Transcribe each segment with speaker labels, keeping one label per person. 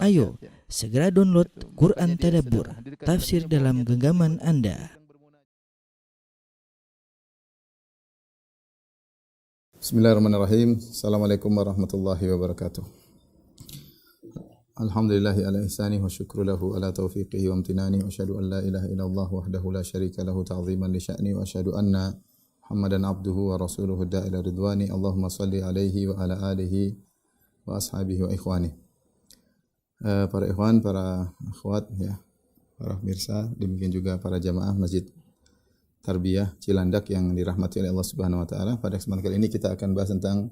Speaker 1: Ayo, segera download Quran Tadabbur, tafsir dalam genggaman Anda.
Speaker 2: Bismillahirrahmanirrahim. Assalamualaikum warahmatullahi wabarakatuh. Alhamdulillahi ala ihsani wa syukru lahu ala taufiqihi wa amtinani wa asyhadu an la ilaha illallah wahdahu la syarika lahu ta'ziman li sya'ni wa asyhadu anna Muhammadan abduhu wa rasuluhu da'ila ridwani. Allahumma salli alaihi wa ala alihi wa ashabihi wa ikhwani. Para ikhwan, para akhwat, ya, para pemirsa, demikian juga para jamaah Masjid Tarbiyah Cilandak yang dirahmati oleh Allah Subhanahu wa taala. Pada kesempatan kali ini kita akan bahas tentang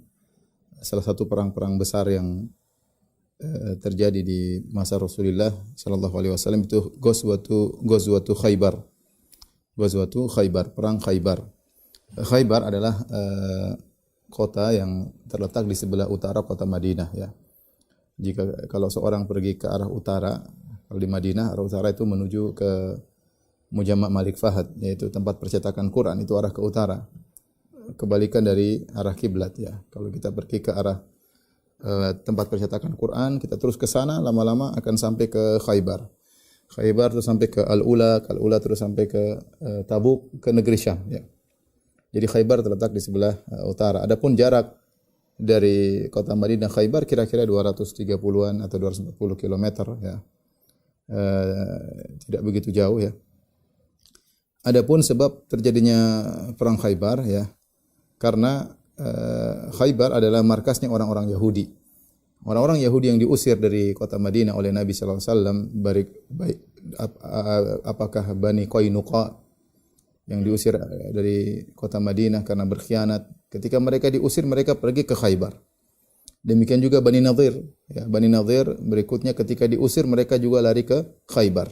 Speaker 2: salah satu perang-perang besar yang terjadi di masa Rasulullah sallallahu alaihi wasallam, itu Ghazwatu Khaybar. Ghazwatu Khaybar, perang Khaybar. Khaybar adalah kota yang terletak di sebelah utara kota Madinah, ya. Kalau seorang pergi ke arah utara, kalau di Madinah arah utara itu menuju ke Mujamma' Malik Fahad, yaitu tempat percetakan Quran, itu arah ke utara. Kebalikan dari arah kiblat, ya. Kalau kita pergi ke arah tempat percetakan Quran, kita terus ke sana, lama-lama akan sampai ke Khaybar. Khaybar terus sampai ke Al-Ula, Al-Ula terus sampai ke Tabuk, ke negeri Syam, ya. Jadi Khaybar terletak di sebelah utara. Adapun jarak dari kota Madinah Khaybar kira-kira 230-an atau 240 km, ya. Tidak begitu jauh, ya. Adapun sebab terjadinya perang Khaybar, ya, karena Khaybar adalah markasnya orang-orang Yahudi. Orang-orang Yahudi yang diusir dari kota Madinah oleh Nabi sallallahu alaihi wasallam, apakah Bani Qainuqa yang diusir dari kota Madinah karena berkhianat. Ketika mereka diusir, mereka pergi ke Khaybar. Demikian juga Bani Nadhir, ya, Bani Nadhir berikutnya ketika diusir mereka juga lari ke Khaybar.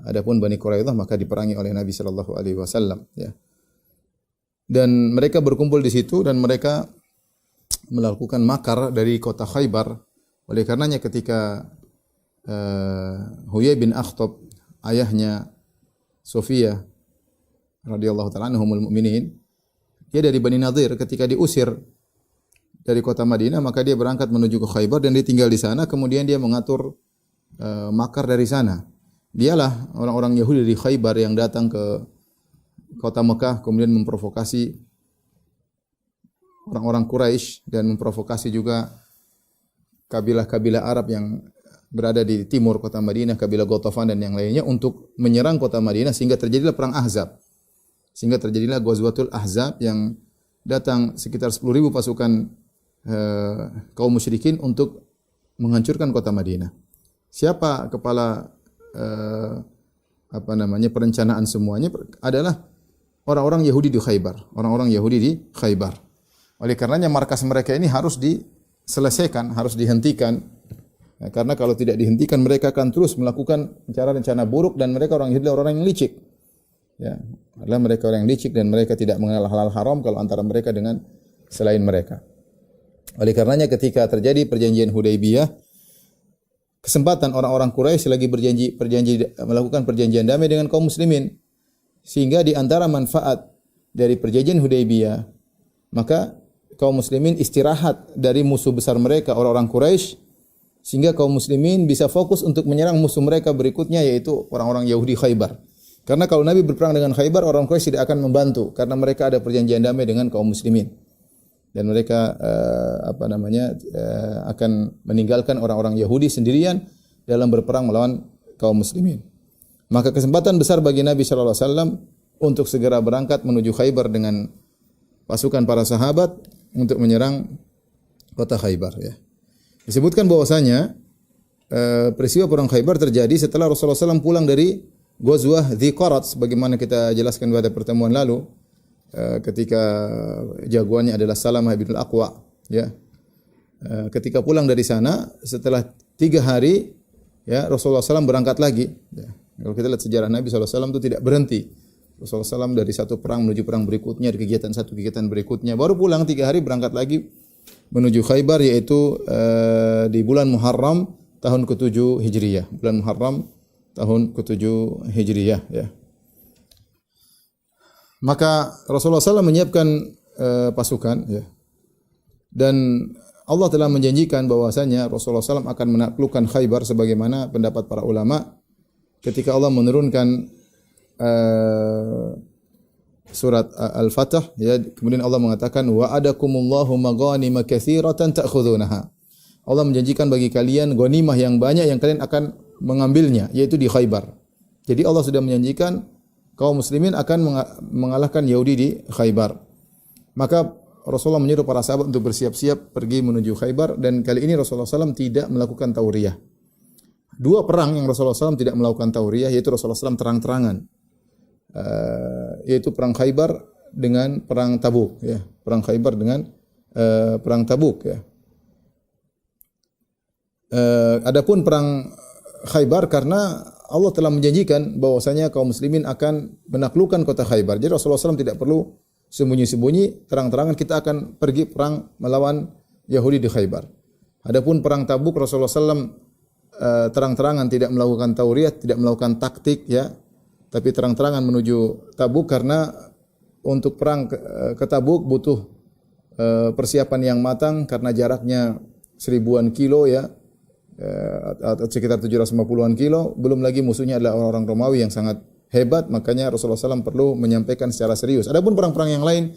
Speaker 2: Adapun Bani Quraidah maka diperangi oleh Nabi sallallahu alaihi wasallam, ya. Dan mereka berkumpul di situ dan mereka melakukan makar dari kota Khaybar. Oleh karenanya ketika Huyai bin Akhtab, ayahnya Sofiyah radhiyallahu ta'ala anhumul mu'minin, dia dari Bani Nadhir, ketika diusir dari kota Madinah maka dia berangkat menuju ke Khaybar dan dia tinggal di sana. Kemudian dia mengatur makar dari sana. Dialah orang-orang Yahudi dari Khaybar yang datang ke kota Mekah kemudian memprovokasi orang-orang Quraisy dan memprovokasi juga kabilah-kabilah Arab yang berada di timur kota Madinah, kabilah Ghatafan dan yang lainnya, untuk menyerang kota Madinah sehingga terjadilah perang Ahzab. Sehingga terjadilah Ghazwatul Ahzab yang datang sekitar 10.000 pasukan kaum musyrikin untuk menghancurkan kota Madinah. Siapa kepala perencanaan semuanya adalah orang-orang Yahudi di Khaybar, orang-orang Yahudi di Khaybar. Oleh karenanya markas mereka ini harus diselesaikan, harus dihentikan. Ya, karena kalau tidak dihentikan mereka akan terus melakukan rencana-rencana buruk dan mereka orang Yahudi orang yang licik. Ya, adalah mereka orang yang licik dan mereka tidak mengenal halal haram kalau antara mereka dengan selain mereka. Oleh karenanya ketika terjadi perjanjian Hudaybiyah, kesempatan orang-orang Quraisy lagi berjanji melakukan perjanjian damai dengan kaum muslimin, sehingga di antara manfaat dari perjanjian Hudaybiyah, maka kaum muslimin istirahat dari musuh besar mereka orang-orang Quraisy, sehingga kaum muslimin bisa fokus untuk menyerang musuh mereka berikutnya, yaitu orang-orang Yahudi Khaybar. Karena kalau Nabi berperang dengan Khaybar, orang Quraisy tidak akan membantu karena mereka ada perjanjian damai dengan kaum muslimin. Dan mereka akan meninggalkan orang-orang Yahudi sendirian dalam berperang melawan kaum muslimin. Maka kesempatan besar bagi Nabi sallallahu alaihi wasallam untuk segera berangkat menuju Khaybar dengan pasukan para sahabat untuk menyerang kota Khaybar, ya. Disebutkan bahwasanya peristiwa perang Khaybar terjadi setelah Rasulullah SAW pulang dari Ghazwah Dziqarat, sebagaimana kita jelaskan pada pertemuan lalu, ketika jagoannya adalah Salamah bin Al-Aqwa, ya. Ketika pulang dari sana setelah 3 hari, ya, Rasulullah SAW berangkat lagi, ya. Kalau kita lihat sejarah Nabi SAW itu tidak berhenti. Rasulullah SAW dari satu perang menuju perang berikutnya, di kegiatan satu kegiatan berikutnya, baru pulang 3 hari berangkat lagi menuju Khaybar, yaitu di bulan Muharram tahun ke-7 Hijriyah. Bulan Muharram tahun ke-7 Hijriyah, ya. Maka Rasulullah SAW menyiapkan pasukan, ya. Dan Allah telah menjanjikan bahwasanya Rasulullah SAW akan menaklukkan Khaybar sebagaimana pendapat para ulama ketika Allah menurunkan surat Al-Fatah, ya, kemudian Allah mengatakan wa'adakumullahu maghanima katsiratan ta'khudunaha. Allah menjanjikan bagi kalian ghanimah yang banyak yang kalian akan mengambilnya, yaitu di Khaybar. Jadi Allah sudah menjanjikan kaum muslimin akan mengalahkan Yahudi di Khaybar. Maka Rasulullah menyuruh para sahabat untuk bersiap-siap pergi menuju Khaybar, dan kali ini Rasulullah SAW tidak melakukan tauriyah. Dua perang yang Rasulullah SAW tidak melakukan tauriyah, yaitu Rasulullah SAW terang-terangan, yaitu perang Khaybar dengan perang Tabuk, ya. Perang Khaybar dengan perang Tabuk, ya. Adapun perang Khaybar karena Allah telah menjanjikan bahwasanya kaum muslimin akan menaklukkan kota Khaybar. Jadi Rasulullah SAW tidak perlu sembunyi-sembunyi, terang-terangan kita akan pergi perang melawan Yahudi di Khaybar. Adapun perang Tabuk Rasulullah SAW terang-terangan tidak melakukan tauriyah, tidak melakukan taktik, ya, tapi terang-terangan menuju Tabuk karena untuk perang ke Tabuk butuh persiapan yang matang karena jaraknya 1000-an kilo, ya, atau sekitar 750-an kilo, belum lagi musuhnya adalah orang-orang Romawi yang sangat hebat, makanya Rasulullah SAW perlu menyampaikan secara serius. Adapun perang-perang yang lain,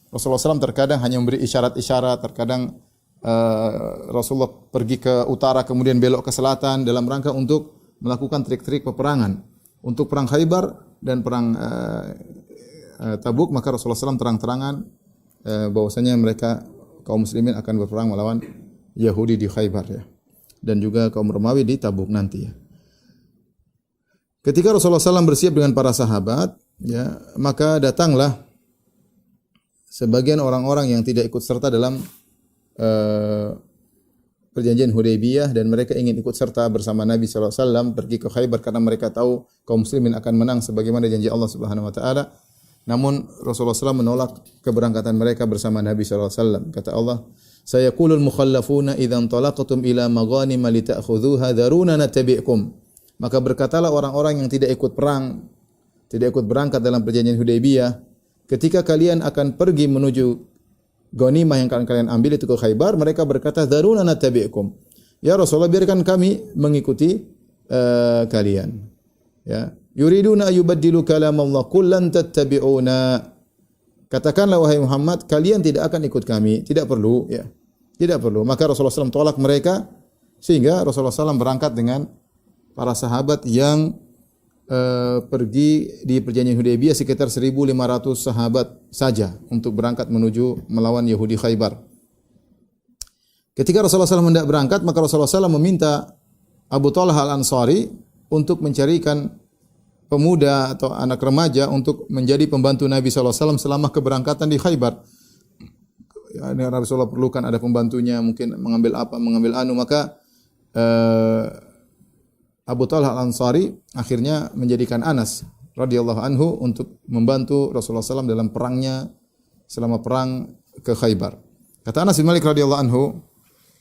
Speaker 2: Rasulullah SAW terkadang hanya memberi isyarat-isyarat, terkadang Rasulullah pergi ke utara kemudian belok ke selatan dalam rangka untuk melakukan trik-trik peperangan. Untuk perang Khaybar dan perang Tabuk maka Rasulullah SAW terang-terangan bahwasanya mereka kaum muslimin akan berperang melawan Yahudi di Khaybar, ya, dan juga kaum Romawi di Tabuk nanti, ya. Ketika Rasulullah SAW bersiap dengan para sahabat, ya, maka datanglah sebagian orang-orang yang tidak ikut serta dalam perjanjian Hudaybiyah, dan mereka ingin ikut serta bersama Nabi SAW pergi ke Khaybar karena mereka tahu kaum muslimin akan menang sebagaimana janji Allah Subhanahu wa taala. Namun Rasulullah SAW menolak keberangkatan mereka bersama Nabi SAW. Kata Allah, "Sayaqulul mukhallafuna idza talaqtum ila maghanima lita'khudhuha dharuna nattabi'kum." Maka berkatalah orang-orang yang tidak ikut perang, tidak ikut berangkat dalam perjanjian Hudaybiyah, ketika kalian akan pergi menuju ghanimah yang kalian ambil itu ke Khaybar, mereka berkata, "Dharuna nattabi'kum." Ya Rasulullah, biarkan kami mengikuti kalian. Ya. Yuriduna ayubaddilu kalam Allah, qul lan tattabi'una. Katakanlah wahai Muhammad, kalian tidak akan ikut kami, tidak perlu, ya. Tidak perlu. Maka Rasulullah SAW tolak mereka sehingga Rasulullah SAW berangkat dengan para sahabat yang pergi di perjanjian Hudaybiyah sekitar 1.500 sahabat saja untuk berangkat menuju melawan Yahudi Khaybar. Ketika Rasulullah SAW hendak berangkat, maka Rasulullah SAW meminta Abu Talha Al-Ansari untuk mencarikan pemuda atau anak remaja untuk menjadi pembantu Nabi SAW selama keberangkatan di Khaybar. Ya, Rasulullah perlukan ada pembantunya, mungkin mengambil apa, mengambil anu, maka Abu Talha Al-Ansari akhirnya menjadikan Anas radhiyallahu anhu untuk membantu Rasulullah SAW dalam perangnya selama perang ke Khaybar. Kata Anas bin Malik radhiyallahu anhu,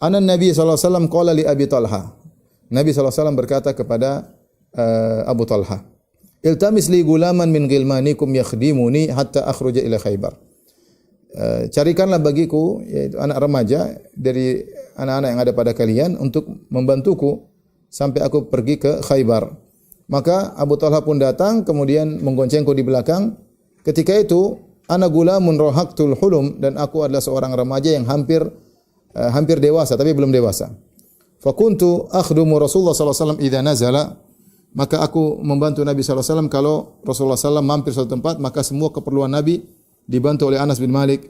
Speaker 2: "Ana Nabi sallallahu alaihi wasallam qala li Abi Talha." Nabi sallallahu alaihi wasallam berkata kepada Abu Talha, "Iltamis li gulaman min ghilmanikum yakhdimuni hatta akhruja ila Khaybar." Carikanlah bagiku, yaitu anak remaja dari anak-anak yang ada pada kalian untuk membantuku sampai aku pergi ke Khaybar. Maka Abu Talha pun datang kemudian menggoncengku di belakang. Ketika itu ana gulamun rohaqtul hulum, dan aku adalah seorang remaja yang hampir dewasa tapi belum dewasa. Fakuntu akhdumu Rasulullah sallallahu alaihi wasallam idza nazala, maka aku membantu Nabi sallallahu alaihi wasallam kalau Rasulullah sallallahu alaihi wasallam mampir suatu tempat, maka semua keperluan Nabi dibantu oleh Anas bin Malik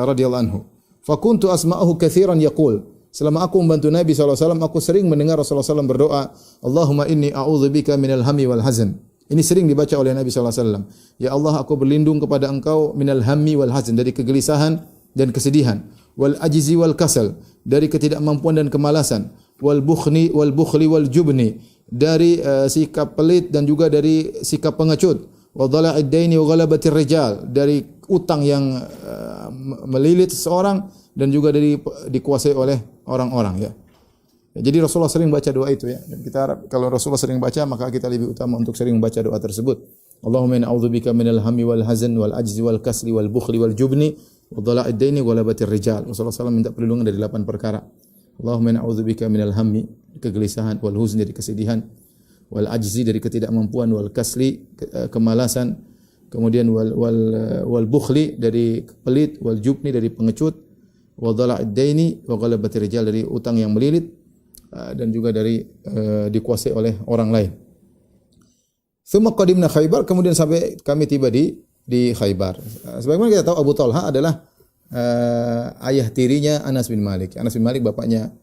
Speaker 2: radhiyallahu anhu. Fakuntu asma'uhu katsiran yaqul, selama aku membantu Nabi sallallahu alaihi wasallam, aku sering mendengar Rasulullah sallallahu alaihi wasallam berdoa, Allahumma inni a'udzubika minal hammi wal hazan. Ini sering dibaca oleh Nabi sallallahu alaihi wasallam. Ya Allah, aku berlindung kepada Engkau minal hammi wal hazan, dari kegelisahan dan kesedihan, wal ajzi wal kasal, dari ketidakmampuan dan kemalasan, wal bukhli wal jubni, dari sikap pelit dan juga dari sikap pengecut, wa dhala'id daini wa ghalabatir rijal, dari utang yang melilit seseorang dan juga dari dikuasai oleh orang-orang, ya. Jadi Rasulullah sering baca doa itu, ya. Dan kita harap kalau Rasulullah sering baca, maka kita lebih utama untuk sering membaca doa tersebut. Allahumma inna a'udzubika minal hammi wal hazan wal ajzi wal kasli wal bukhli wal jubni wa dhala'id daini wa ghalabatir rijal. Rasulullah SAW minta perlindungan dari 8 perkara. Allahumma na'udzubika minal hammi, kegelisahan, wal huzni dari kesedihan, wal ajzi dari ketidakmampuan, wal kasli kemalasan, kemudian wal bukhli dari pelit, wal jubni dari pengecut, wa dhala'id daini wa ghalabatir rijal dari utang yang melilit, dan juga dari dikuasai oleh orang lain. Tsumma qadimna Khaybar, kemudian sampai kami tiba di Khaybar. Sebagaimana kita tahu Abu Talha adalah ayah tirinya Anas bin Malik. Anas bin Malik bapaknya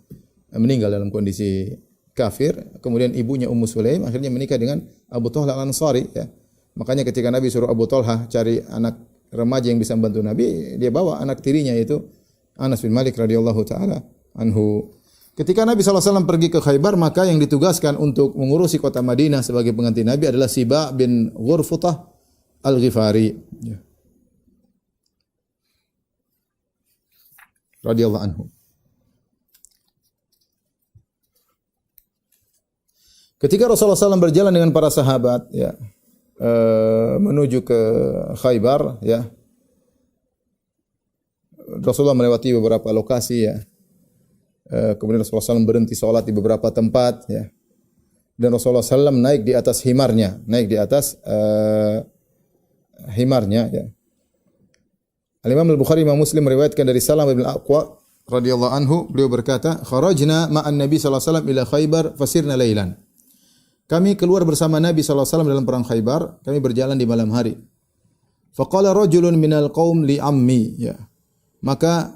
Speaker 2: meninggal dalam kondisi kafir, kemudian ibunya Ummu Sulaim akhirnya menikah dengan Abu Talha Al-Ansari ya. Makanya ketika Nabi suruh Abu Talha cari anak remaja yang bisa membantu Nabi, dia bawa anak tirinya yaitu Anas bin Malik radhiyallahu taala anhu. Ketika Nabi SAW pergi ke Khaybar, maka yang ditugaskan untuk mengurusi kota Madinah sebagai pengganti Nabi adalah Siba bin Ghurfutah Al-Ghifari. Ya. Radhiyallahu anhu. Ketika Rasulullah SAW berjalan dengan para sahabat, ya, menuju ke Khaybar, ya, Rasulullah melewati beberapa lokasi, ya. Kemudian Rasulullah SAW berhenti sholat di beberapa tempat, ya. Dan Rasulullah SAW naik di atas himarnya, himarnya, ya. Al-Imam Al-Bukhari, Imam Muslim meriwayatkan dari Salam bin Al-Aqwa radhiyallahu anhu, beliau berkata, "Kharajna ma'an Nabi sallallahu alaihi wasallam ila Khaybar fasirna lailan." Kami keluar bersama Nabi sallallahu alaihi wasallam dalam perang Khaybar, kami berjalan di malam hari. Faqala rajulun minal qaum li ammi, ya. Maka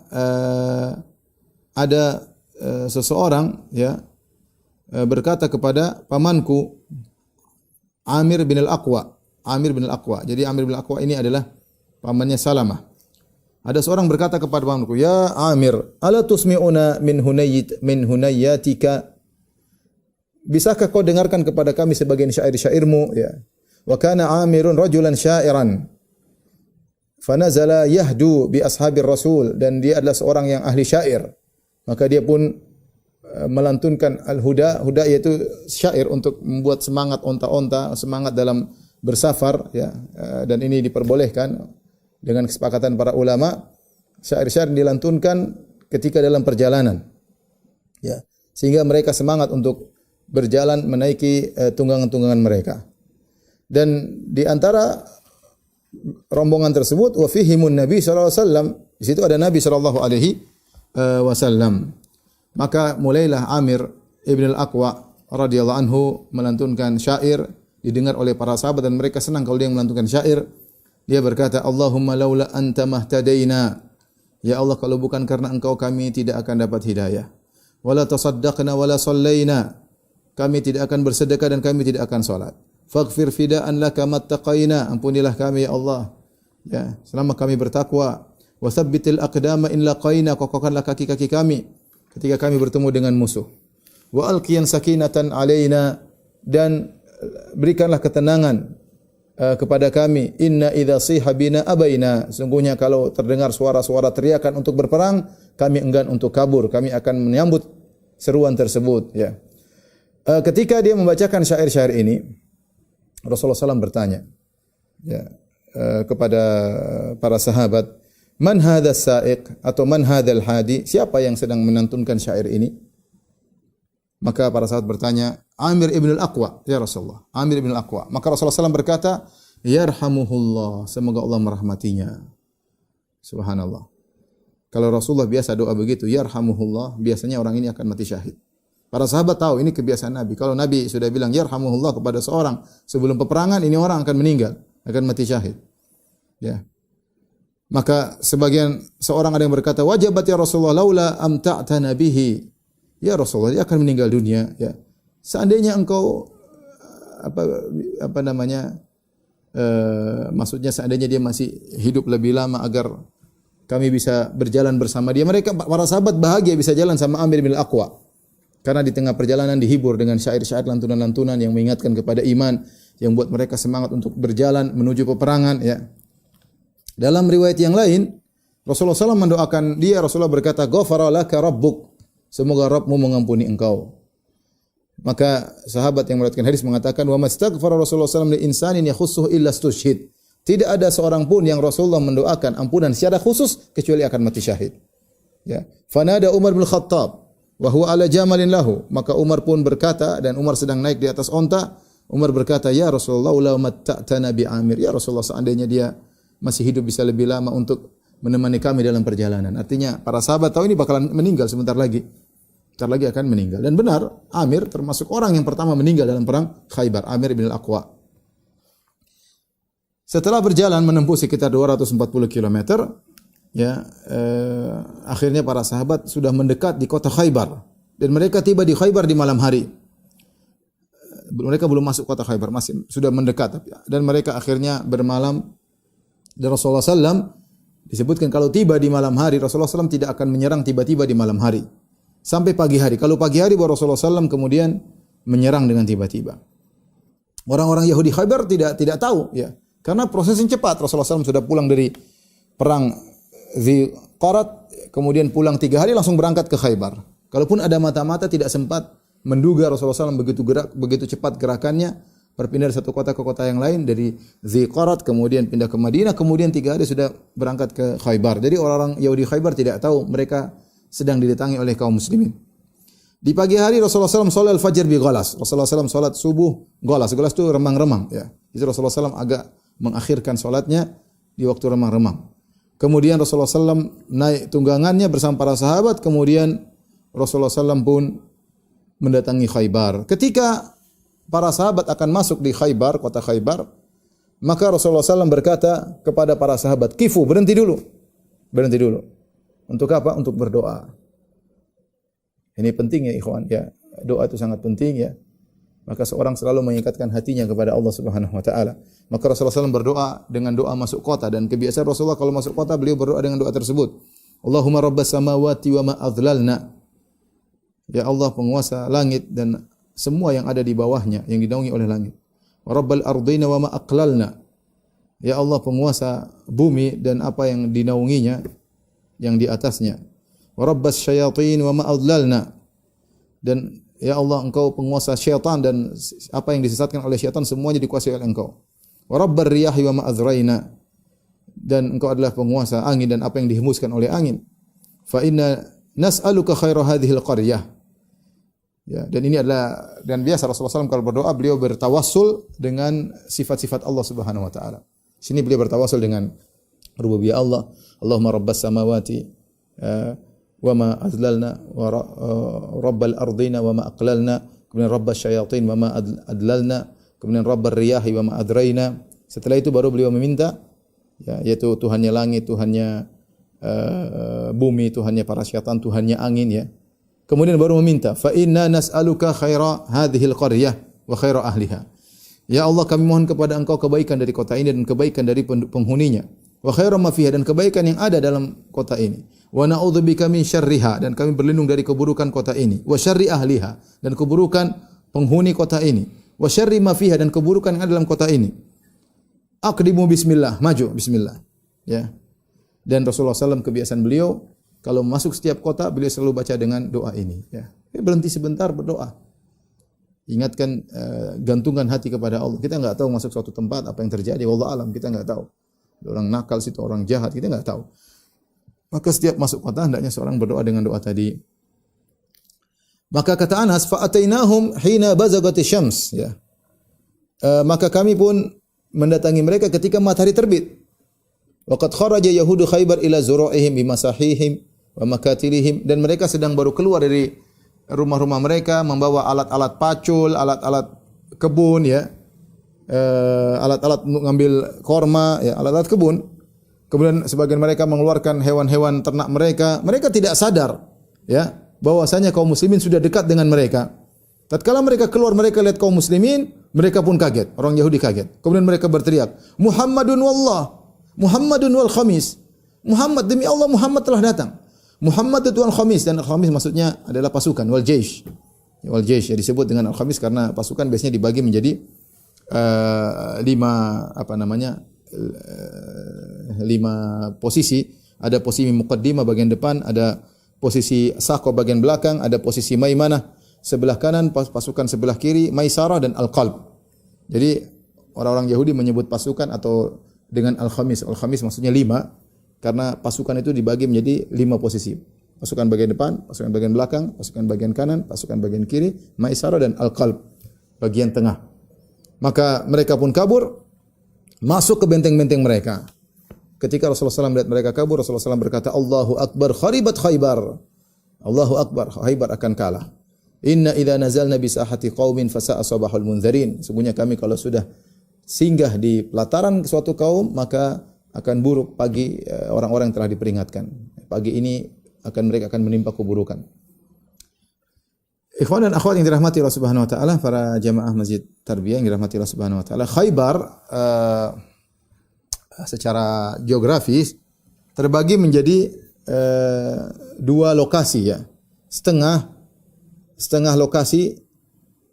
Speaker 2: ada seseorang, ya, berkata kepada pamanku Amir bin Al-Aqwa. Jadi Amir bin Al-Aqwa ini adalah pamannya Salamah. Ada seorang berkata kepada pamanku, "Ya Amir, ala tusmi'una min hunayyatika?" Bisakah kau dengarkan kepada kami sebagian syair-syairmu, ya. Wa kana Amirun rajulan syairan. Fanazala yahdu bi ashabir Rasul, dan dia adalah seorang yang ahli syair. Maka dia pun melantunkan al-huda, huda yaitu syair untuk membuat semangat onta-onta, semangat dalam bersafar, ya. Dan ini diperbolehkan dengan kesepakatan para ulama. Syair-syair dilantunkan ketika dalam perjalanan, ya, sehingga mereka semangat untuk berjalan menaiki tunggangan-tunggangan mereka. Dan di antara rombongan tersebut wa fihimun Nabi sallallahu alaihi wasallam, di situ ada Nabi sallallahu alaihi wasallam. Maka mulailah Amir ibn Al-Aqwa radhiyallahu anhu melantunkan syair, didengar oleh para sahabat dan mereka senang kalau dia melantunkan syair. Dia berkata, "Allahumma laula anta mahtadaina." Ya Allah, kalau bukan karena engkau kami tidak akan dapat hidayah. Wala tasaddaqna wala sallaina. Kami tidak akan bersedekah dan kami tidak akan salat. Faghfir fida'an laka mattaqaina. Ampunilah kami ya Allah, ya, selama kami bertakwa. Wa tsabbitil aqdama in laqaina. Kokohkanlah kaki-kaki kami ketika kami bertemu dengan musuh. Wa alqiyan sakinatan alaina. Dan berikanlah ketenangan kepada kami. Inna idza siha bina abaina. Sungguhnya kalau terdengar suara-suara teriakan untuk berperang, kami enggan untuk kabur. Kami akan menyambut seruan tersebut, ya. Ketika dia membacakan syair-syair ini, Rasulullah SAW bertanya, ya, kepada para sahabat, "Man hadzal sa'iq?" atau "Man hadzal hadi?" Siapa yang sedang menantunkan syair ini? Maka para sahabat bertanya, "Amir ibn Al-Aqwa, ya Rasulullah." Amir ibn Al-Aqwa. Maka Rasulullah SAW berkata, "Yarhamuhullah." Semoga Allah merahmatinya. Subhanallah. Kalau Rasulullah biasa doa begitu, "Yarhamuhullah", biasanya orang ini akan mati syahid. Para sahabat tahu ini kebiasaan Nabi. Kalau Nabi sudah bilang yarhamuhullah kepada seorang sebelum peperangan, ini orang akan meninggal, akan mati syahid. Ya. Maka seorang ada yang berkata, "Wajabat ya Rasulullah laula amta'tana bihi." Ya Rasulullah, dia akan meninggal dunia, ya. Seandainya engkau maksudnya seandainya dia masih hidup lebih lama agar kami bisa berjalan bersama dia. Mereka para sahabat bahagia bisa jalan sama Amir bin Al-Aqwa. Karena di tengah perjalanan dihibur dengan syair-syair, lantunan-lantunan yang mengingatkan kepada iman, yang buat mereka semangat untuk berjalan menuju peperangan, ya. Dalam riwayat yang lain, Rasulullah SAW mendoakan dia. Rasulullah berkata, "Ghafara laka rabbuk." Semoga Rabbmu mengampuni engkau. Maka sahabat yang meriwayatkan hadis mengatakan, "Wa mastaghfara Rasulullah SAW li insanin yakhussuhu illa stushhid." Tidak ada seorang pun yang Rasulullah mendoakan ampunan secara khusus kecuali akan mati syahid. Ya. Fanada Umar bin Khattab wa huwa ala jamalin lahu. Maka Umar pun berkata, dan Umar sedang naik di atas onta. Umar berkata, ya Rasulullah, la matta'tana bi Amir. Ya Rasulullah, seandainya dia masih hidup bisa lebih lama untuk menemani kami dalam perjalanan. Artinya para sahabat tahu ini bakalan meninggal sebentar lagi. Sebentar lagi akan meninggal. Dan benar, Amir termasuk orang yang pertama meninggal dalam perang Khaybar, Amir bin Al-Aqwa. Setelah berjalan menempuh sekitar 240 km, ya, akhirnya para sahabat sudah mendekat di kota Khaybar. Dan mereka tiba di Khaybar di malam hari. Mereka belum masuk kota Khaybar, masih sudah mendekat. Dan mereka akhirnya bermalam. Dan Rasulullah SAW disebutkan kalau tiba di malam hari, Rasulullah SAW tidak akan menyerang tiba-tiba di malam hari. Sampai pagi hari. Kalau pagi hari baru Rasulullah SAW kemudian menyerang dengan tiba-tiba. Orang-orang Yahudi Khaybar tidak tahu, ya, karena prosesnya cepat. Rasulullah SAW sudah pulang dari perang Ziqarat, kemudian pulang 3 hari langsung berangkat ke Khaybar. Kalaupun ada mata-mata tidak sempat menduga Rasulullah SAW begitu cepat gerakannya, berpindah dari satu kota ke kota yang lain, dari Ziqarat kemudian pindah ke Madinah, kemudian 3 hari sudah berangkat ke Khaybar. Jadi orang-orang Yahudi Khaybar tidak tahu mereka sedang didatangi oleh kaum muslimin. Di pagi hari Rasulullah SAW salat al-fajr bi ghalas. Rasulullah SAW salat subuh ghalas. Ghalas itu remang-remang, ya. Jadi Rasulullah SAW agak mengakhirkan salatnya di waktu remang-remang. Kemudian Rasulullah SAW naik tunggangannya bersama para sahabat. Kemudian Rasulullah SAW pun mendatangi Khaybar. Ketika para sahabat akan masuk di Khaybar, kota Khaybar, maka Rasulullah SAW berkata kepada para sahabat, kifu, berhenti dulu. Berhenti dulu. Untuk apa? Untuk berdoa. Ini penting ya ikhwan, ya. Doa itu sangat penting, ya. Maka seorang selalu mengikatkan hatinya kepada Allah Subhanahu wa taala. Maka Rasulullah SAW berdoa dengan doa masuk kota, dan kebiasaan Rasulullah kalau masuk kota beliau berdoa dengan doa tersebut. Allahumma rabbas samawati wa ma adlalna. Ya Allah, penguasa langit dan semua yang ada di bawahnya, yang dinaungi oleh langit. Wa rabbal ardina wa ma aqlalna. Ya Allah, penguasa bumi dan apa yang dinaunginya, yang di atasnya. Wa rabbas syayatin wa ma adlalna. Dan ya Allah, Engkau penguasa syaitan dan apa yang disesatkan oleh syaitan semuanya dikuasai oleh Engkau. Wa rabbar riyahi wa ma azraina. Dan Engkau adalah penguasa angin dan apa yang dihembuskan oleh angin. Fa inna nas'aluka khaira hadhil qaryah. Ya, dan ini adalah, dan biasa Rasulullah SAW kalau berdoa beliau bertawassul dengan sifat-sifat Allah Subhanahu wa taala. Sini beliau bertawassul dengan rububiyah Allah. Allahumma rabbas samawati wa ma azlalna wa rabbal ardina wa ma aqlalna, kemudian rabbas syayatin wa ma adlalna, kemudian rabbar riyahi wa ma adraina. Setelah itu baru beliau meminta, ya, yaitu Tuhannya langit, Tuhannya bumi, Tuhannya para syaitan, Tuhannya angin, ya. Kemudian baru meminta, fa inna nas'aluka khaira hadhil qaryah wa khaira ahliha. Ya Allah, kami mohon kepada Engkau kebaikan dari kota ini dan kebaikan dari penghuninya. Wa khaira ma fiha, dan kebaikan yang ada dalam kota ini. Wa na'udzubika min syarriha, dan kami berlindung dari keburukan kota ini. Wa syarri ahliha, dan keburukan penghuni kota ini. Wa syarri ma fiha, dan keburukan yang ada dalam kota ini. Aqdimu bismillah, maju bismillah. Ya. Dan Rasulullah SAW kebiasaan beliau kalau masuk setiap kota beliau selalu baca dengan doa ini, ya. Berhenti sebentar berdoa. Ingatkan, gantungkan hati kepada Allah. Kita enggak tahu masuk suatu tempat apa yang terjadi, wallahu alam, kita enggak tahu. Orang nakal situ, orang jahat, kita enggak tahu. Maka setiap masuk kota hendaknya seorang berdoa dengan doa tadi. Maka kata Anas, fa atainahum hina bazagati syams, ya. Maka kami pun mendatangi mereka ketika matahari terbit. Waqad kharaja yahudu Khaybar ila zura'ihim bimasahihim wa makatilihim, dan mereka sedang baru keluar dari rumah-rumah mereka membawa alat-alat pacul, alat-alat kebun, ya. Alat-alat untuk ngambil korma, ya, alat-alat kebun. Kemudian sebagian mereka mengeluarkan hewan-hewan ternak mereka. Mereka tidak sadar, ya, bahwasanya kaum muslimin sudah dekat dengan mereka. Tatkala mereka keluar, mereka lihat kaum muslimin, mereka pun kaget. Orang Yahudi kaget. Kemudian mereka berteriak, Muhammadun wallah, Muhammadun wal khamis. Muhammad, demi Allah Muhammad telah datang. Muhammad itu al-khamis, dan al-khamis maksudnya adalah pasukan, wal jaish. Wal jaish ya disebut dengan al-khamis karena pasukan biasanya dibagi menjadi 5 posisi. Ada posisi muqaddimah bagian depan, ada posisi saqo bagian belakang, ada posisi maimanah sebelah kanan, pasukan sebelah kiri, maisarah dan al-qalb. Jadi orang-orang Yahudi menyebut pasukan atau dengan al-khamis. Al-khamis maksudnya 5 karena pasukan itu dibagi menjadi 5 posisi. Pasukan bagian depan, pasukan bagian belakang, pasukan bagian kanan, pasukan bagian kiri, maisarah dan al-qalb, bagian tengah. Maka mereka pun kabur masuk ke benteng-benteng mereka. Ketika Rasulullah SAW melihat mereka kabur, Rasulullah SAW berkata, Allahu Akbar, kharibat Khaybar. Allahu Akbar, Khaybar akan kalah. Inna idza nazalna bi sahati qaumin fasa'a sabahul mundzirin. Sungguhnya kami kalau sudah singgah di pelataran suatu kaum, maka akan buruk pagi orang-orang yang telah diperingatkan. Pagi ini mereka akan menimpa keburukan. Ikhwan dan akhwat yang dirahmati Allah Subhanahu wa taala, para jamaah Masjid Tarbiyah yang dirahmati Allah Subhanahu wa taala, Khaybar secara geografis terbagi menjadi 2 lokasi ya. Setengah lokasi,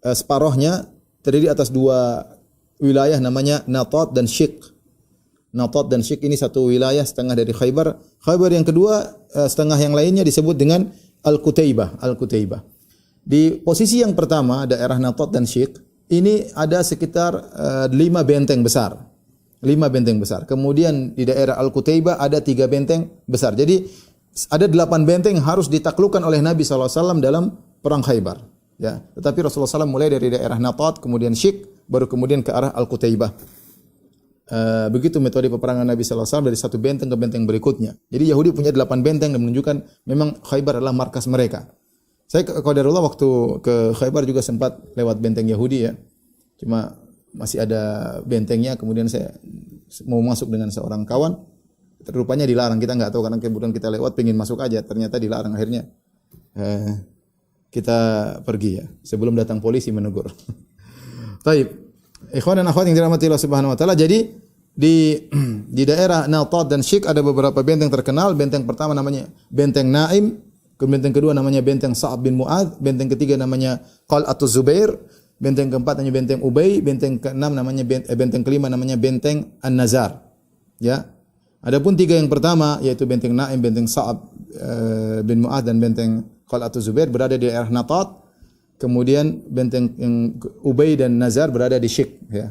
Speaker 2: separohnya terdiri atas 2 wilayah namanya Natat dan Syik. Natat dan Syik ini satu wilayah setengah dari Khaybar. Khaybar yang kedua, setengah yang lainnya disebut dengan Al-Qutaibah. Al-Qutaibah. Di posisi yang pertama, daerah Natat dan Syik, ini ada sekitar 5 benteng besar. 5 benteng besar. Kemudian di daerah Al-Qutaibah ada 3 benteng besar. Jadi ada 8 benteng yang harus ditaklukkan oleh Nabi SAW dalam perang Khaybar. Ya. Tetapi Rasulullah SAW mulai dari daerah Natat, kemudian Syik, baru kemudian ke arah Al-Qutaibah. Begitu metode peperangan Nabi SAW dari satu benteng ke benteng berikutnya. Jadi Yahudi punya 8 benteng dan menunjukkan memang Khaybar adalah markas mereka. Saya qadarullah waktu ke Khaybar juga sempat lewat benteng Yahudi ya. Cuma masih ada bentengnya, kemudian saya mau masuk dengan seorang kawan. Rupanya dilarang, kita nggak tahu karena kemudian kita lewat pengen masuk aja, ternyata dilarang. Akhirnya kita pergi ya, sebelum datang polisi menegur. Taib. Ikhwan dan akhwat yang dirahmati Allah Subhanahu wa taala, jadi di daerah Natat dan Syik ada beberapa benteng terkenal. Benteng pertama namanya Benteng Naim, benteng kedua namanya Benteng Sa'ab bin Mu'adz, benteng ketiga namanya Qal'atuz Zubair, benteng keempat namanya Benteng Ubay, benteng keenam namanya benteng kelima namanya Benteng An-Nazar. Ya. Adapun 3 yang pertama yaitu Benteng Naim, Benteng Sa'ab bin Mu'adz dan Benteng Qal'atuz Zubair berada di daerah Natat. Kemudian benteng yang Ubay dan Nazar berada di Syik ya.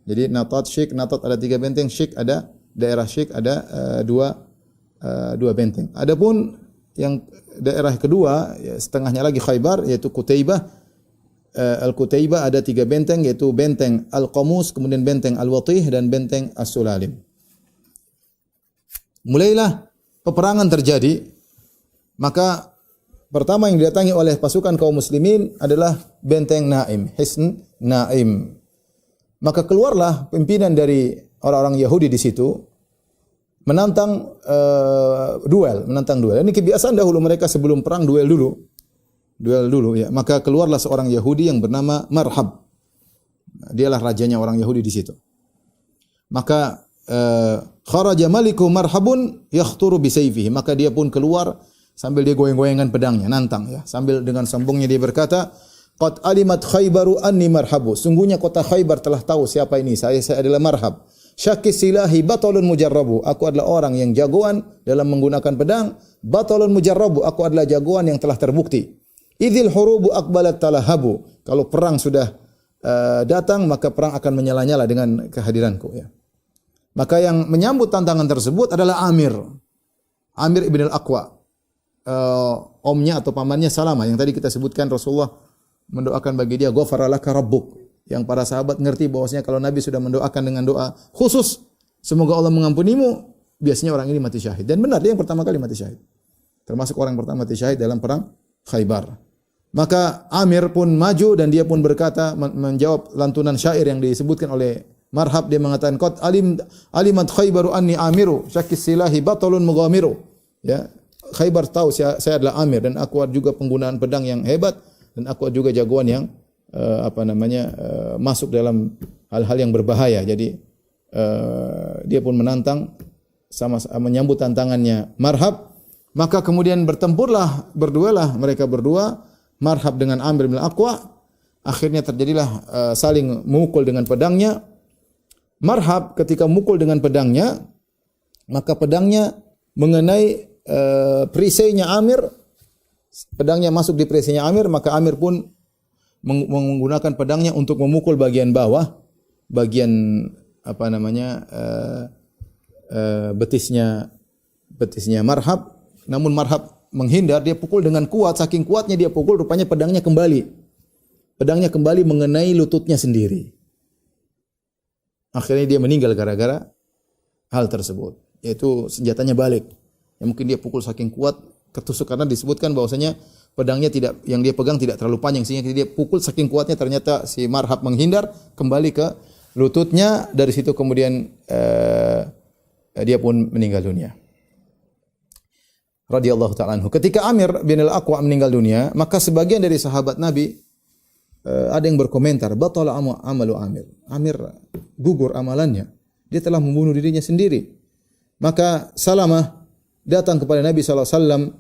Speaker 2: Jadi Natat, Syik, Natat ada 3 benteng, Syik ada daerah Syik ada 2 benteng. Adapun yang daerah kedua ya, setengahnya lagi Khaybar yaitu Qutaibah. Al-Qutaibah ada 3 benteng yaitu Benteng Al-Qamus, kemudian Benteng Al-Watih dan Benteng As-Sulalim. Mulailah peperangan terjadi, maka pertama yang didatangi oleh pasukan kaum muslimin adalah Benteng Naim, Hisn Naim. Maka keluarlah pimpinan dari orang-orang Yahudi di situ menantang duel. Ini kebiasaan dahulu mereka sebelum perang duel dulu ya. Maka keluarlah seorang Yahudi yang bernama Marhab. Dialah rajanya orang Yahudi di situ. Maka kharaja maliku Marhabun yakhturu bi sayfihi. Maka dia pun keluar sambil dia goyang-goyangan pedangnya, nantang ya. Sambil dengan sombongnya dia berkata, "Qad alimat Khaybaru anni Marhabu." Sungguhnya kota Khaybar telah tahu siapa ini. Saya adalah Marhab. Syakis silahi batalun mujarrabu. Aku adalah orang yang jagoan dalam menggunakan pedang. Batalun mujarrabu. Aku adalah jagoan yang telah terbukti. Idzil hurubu aqbalat talahabu. Kalau perang sudah datang, maka perang akan menyala-nyala dengan kehadiranku ya. Maka yang menyambut tantangan tersebut adalah Amir ibn al-Aqwa. Omnya atau pamannya Salamah yang tadi kita sebutkan Rasulullah mendoakan bagi dia ghafara laka rabbuk, yang para sahabat ngerti bahwasanya kalau Nabi sudah mendoakan dengan doa khusus semoga Allah mengampunimu, biasanya orang ini mati syahid. Dan benar dia yang pertama kali mati syahid. Termasuk orang pertama mati syahid dalam perang Khaybar. Maka Amir pun maju dan dia pun berkata menjawab lantunan syair yang disebutkan oleh Marhab. Dia mengatakan qad alimat Khaybaru anni Amiru syakis silahi batalun mughamiru. Ya, Khaybar tahu saya adalah Amir dan aku juga penggunaan pedang yang hebat dan aku juga jagoan yang masuk dalam hal-hal yang berbahaya. Jadi dia pun menantang sama menyambut tantangannya Marhab. Maka kemudian berdualah mereka berdua, Marhab dengan Amir bin Al-Aqwa. Akhirnya terjadilah saling memukul dengan pedangnya. Marhab ketika memukul dengan pedangnya, maka pedangnya mengenai perisainya Amir, pedangnya masuk di perisainya Amir, maka Amir pun menggunakan pedangnya untuk memukul bagian bawah, bagian betisnya Marhab, namun Marhab menghindar, dia pukul dengan kuat, saking kuatnya dia pukul, rupanya pedangnya kembali mengenai lututnya sendiri. Akhirnya dia meninggal gara-gara hal tersebut, yaitu senjatanya balik. Ya, mungkin dia pukul saking kuat, ketusuk, karena disebutkan bahwasanya pedangnya yang dia pegang tidak terlalu panjang, sehingga dia pukul saking kuatnya, ternyata si Marhab menghindar, kembali ke lututnya. Dari situ kemudian dia pun meninggal dunia. Radhiyallahu ta'ala anhu. Ketika Amir bin al-Aqwa meninggal dunia, maka sebagian dari sahabat Nabi ada yang berkomentar, batala amalu Amir. Amir gugur amalannya. Dia telah membunuh dirinya sendiri. Maka Salamah datang kepada Nabi SAW.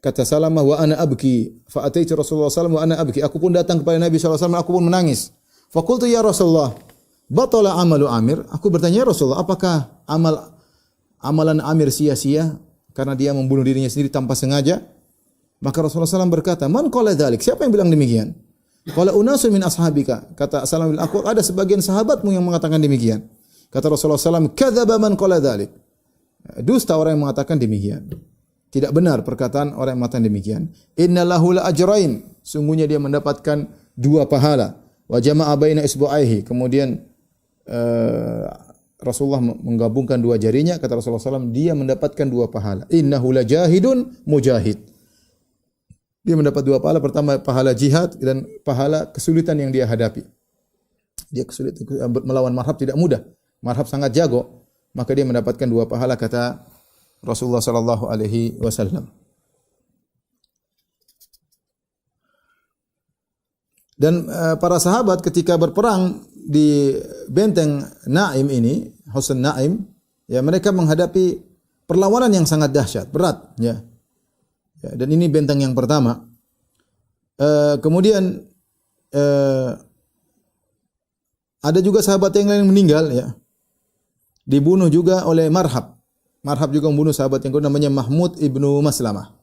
Speaker 2: Kata Salamah, wa ana abki. Fa ataitu Rasulullah SAW wa ana abki. Aku pun datang kepada Nabi SAW, aku pun menangis. Fa qultu ya Rasulullah, batala amalu Amir. Aku bertanya, ya Rasulullah, apakah amalan Amir sia-sia karena dia membunuh dirinya sendiri tanpa sengaja? Maka Rasulullah SAW berkata, man qala dzalik? Siapa yang bilang demikian? Qala unasun min ashabika. Kata Salamah bin Aqwa, ada sebagian sahabatmu yang mengatakan demikian. Kata Rasulullah SAW, kadzaba man qala dzalik. Dusta orang yang mengatakan demikian. Tidak benar perkataan orang yang mengatakan demikian. Inna lahu la ajrain. Sungguhnya dia mendapatkan 2 pahala. Wa jama'a baina isbu'aihi. Kemudian Rasulullah menggabungkan 2 jarinya. Kata Rasulullah SAW, dia mendapatkan 2 pahala. Innahu la jahidun mujahid. Dia mendapat 2 pahala. Pertama, pahala jihad, dan pahala kesulitan yang dia hadapi. Dia kesulitan melawan Marhab tidak mudah. Marhab sangat jago. Maka dia mendapatkan 2 pahala, kata Rasulullah sallallahu alaihi wasallam. Dan para sahabat ketika berperang di benteng Naim ini, Husn Naim, ya mereka menghadapi perlawanan yang sangat dahsyat, berat, ya. Dan ini benteng yang pertama. Kemudian ada juga sahabat yang lain meninggal, ya. Dibunuh juga oleh Marhab. Marhab juga membunuh sahabat yang kedua, namanya Mahmud ibnu Maslamah.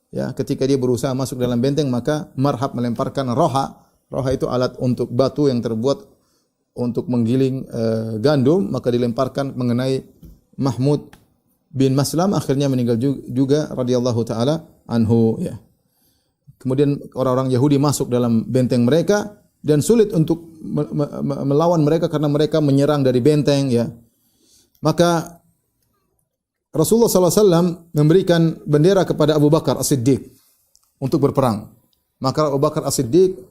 Speaker 2: Ya, ketika dia berusaha masuk dalam benteng, maka Marhab melemparkan roha. Roha itu alat untuk batu yang terbuat untuk menggiling gandum, maka dilemparkan mengenai Mahmud bin Maslam, akhirnya meninggal juga radhiyallahu taala anhu, ya. Kemudian orang-orang Yahudi masuk dalam benteng mereka dan sulit untuk melawan mereka karena mereka menyerang dari benteng, ya. Maka Rasulullah SAW memberikan bendera kepada Abu Bakar As-Siddiq untuk berperang. Maka Abu Bakar As-Siddiq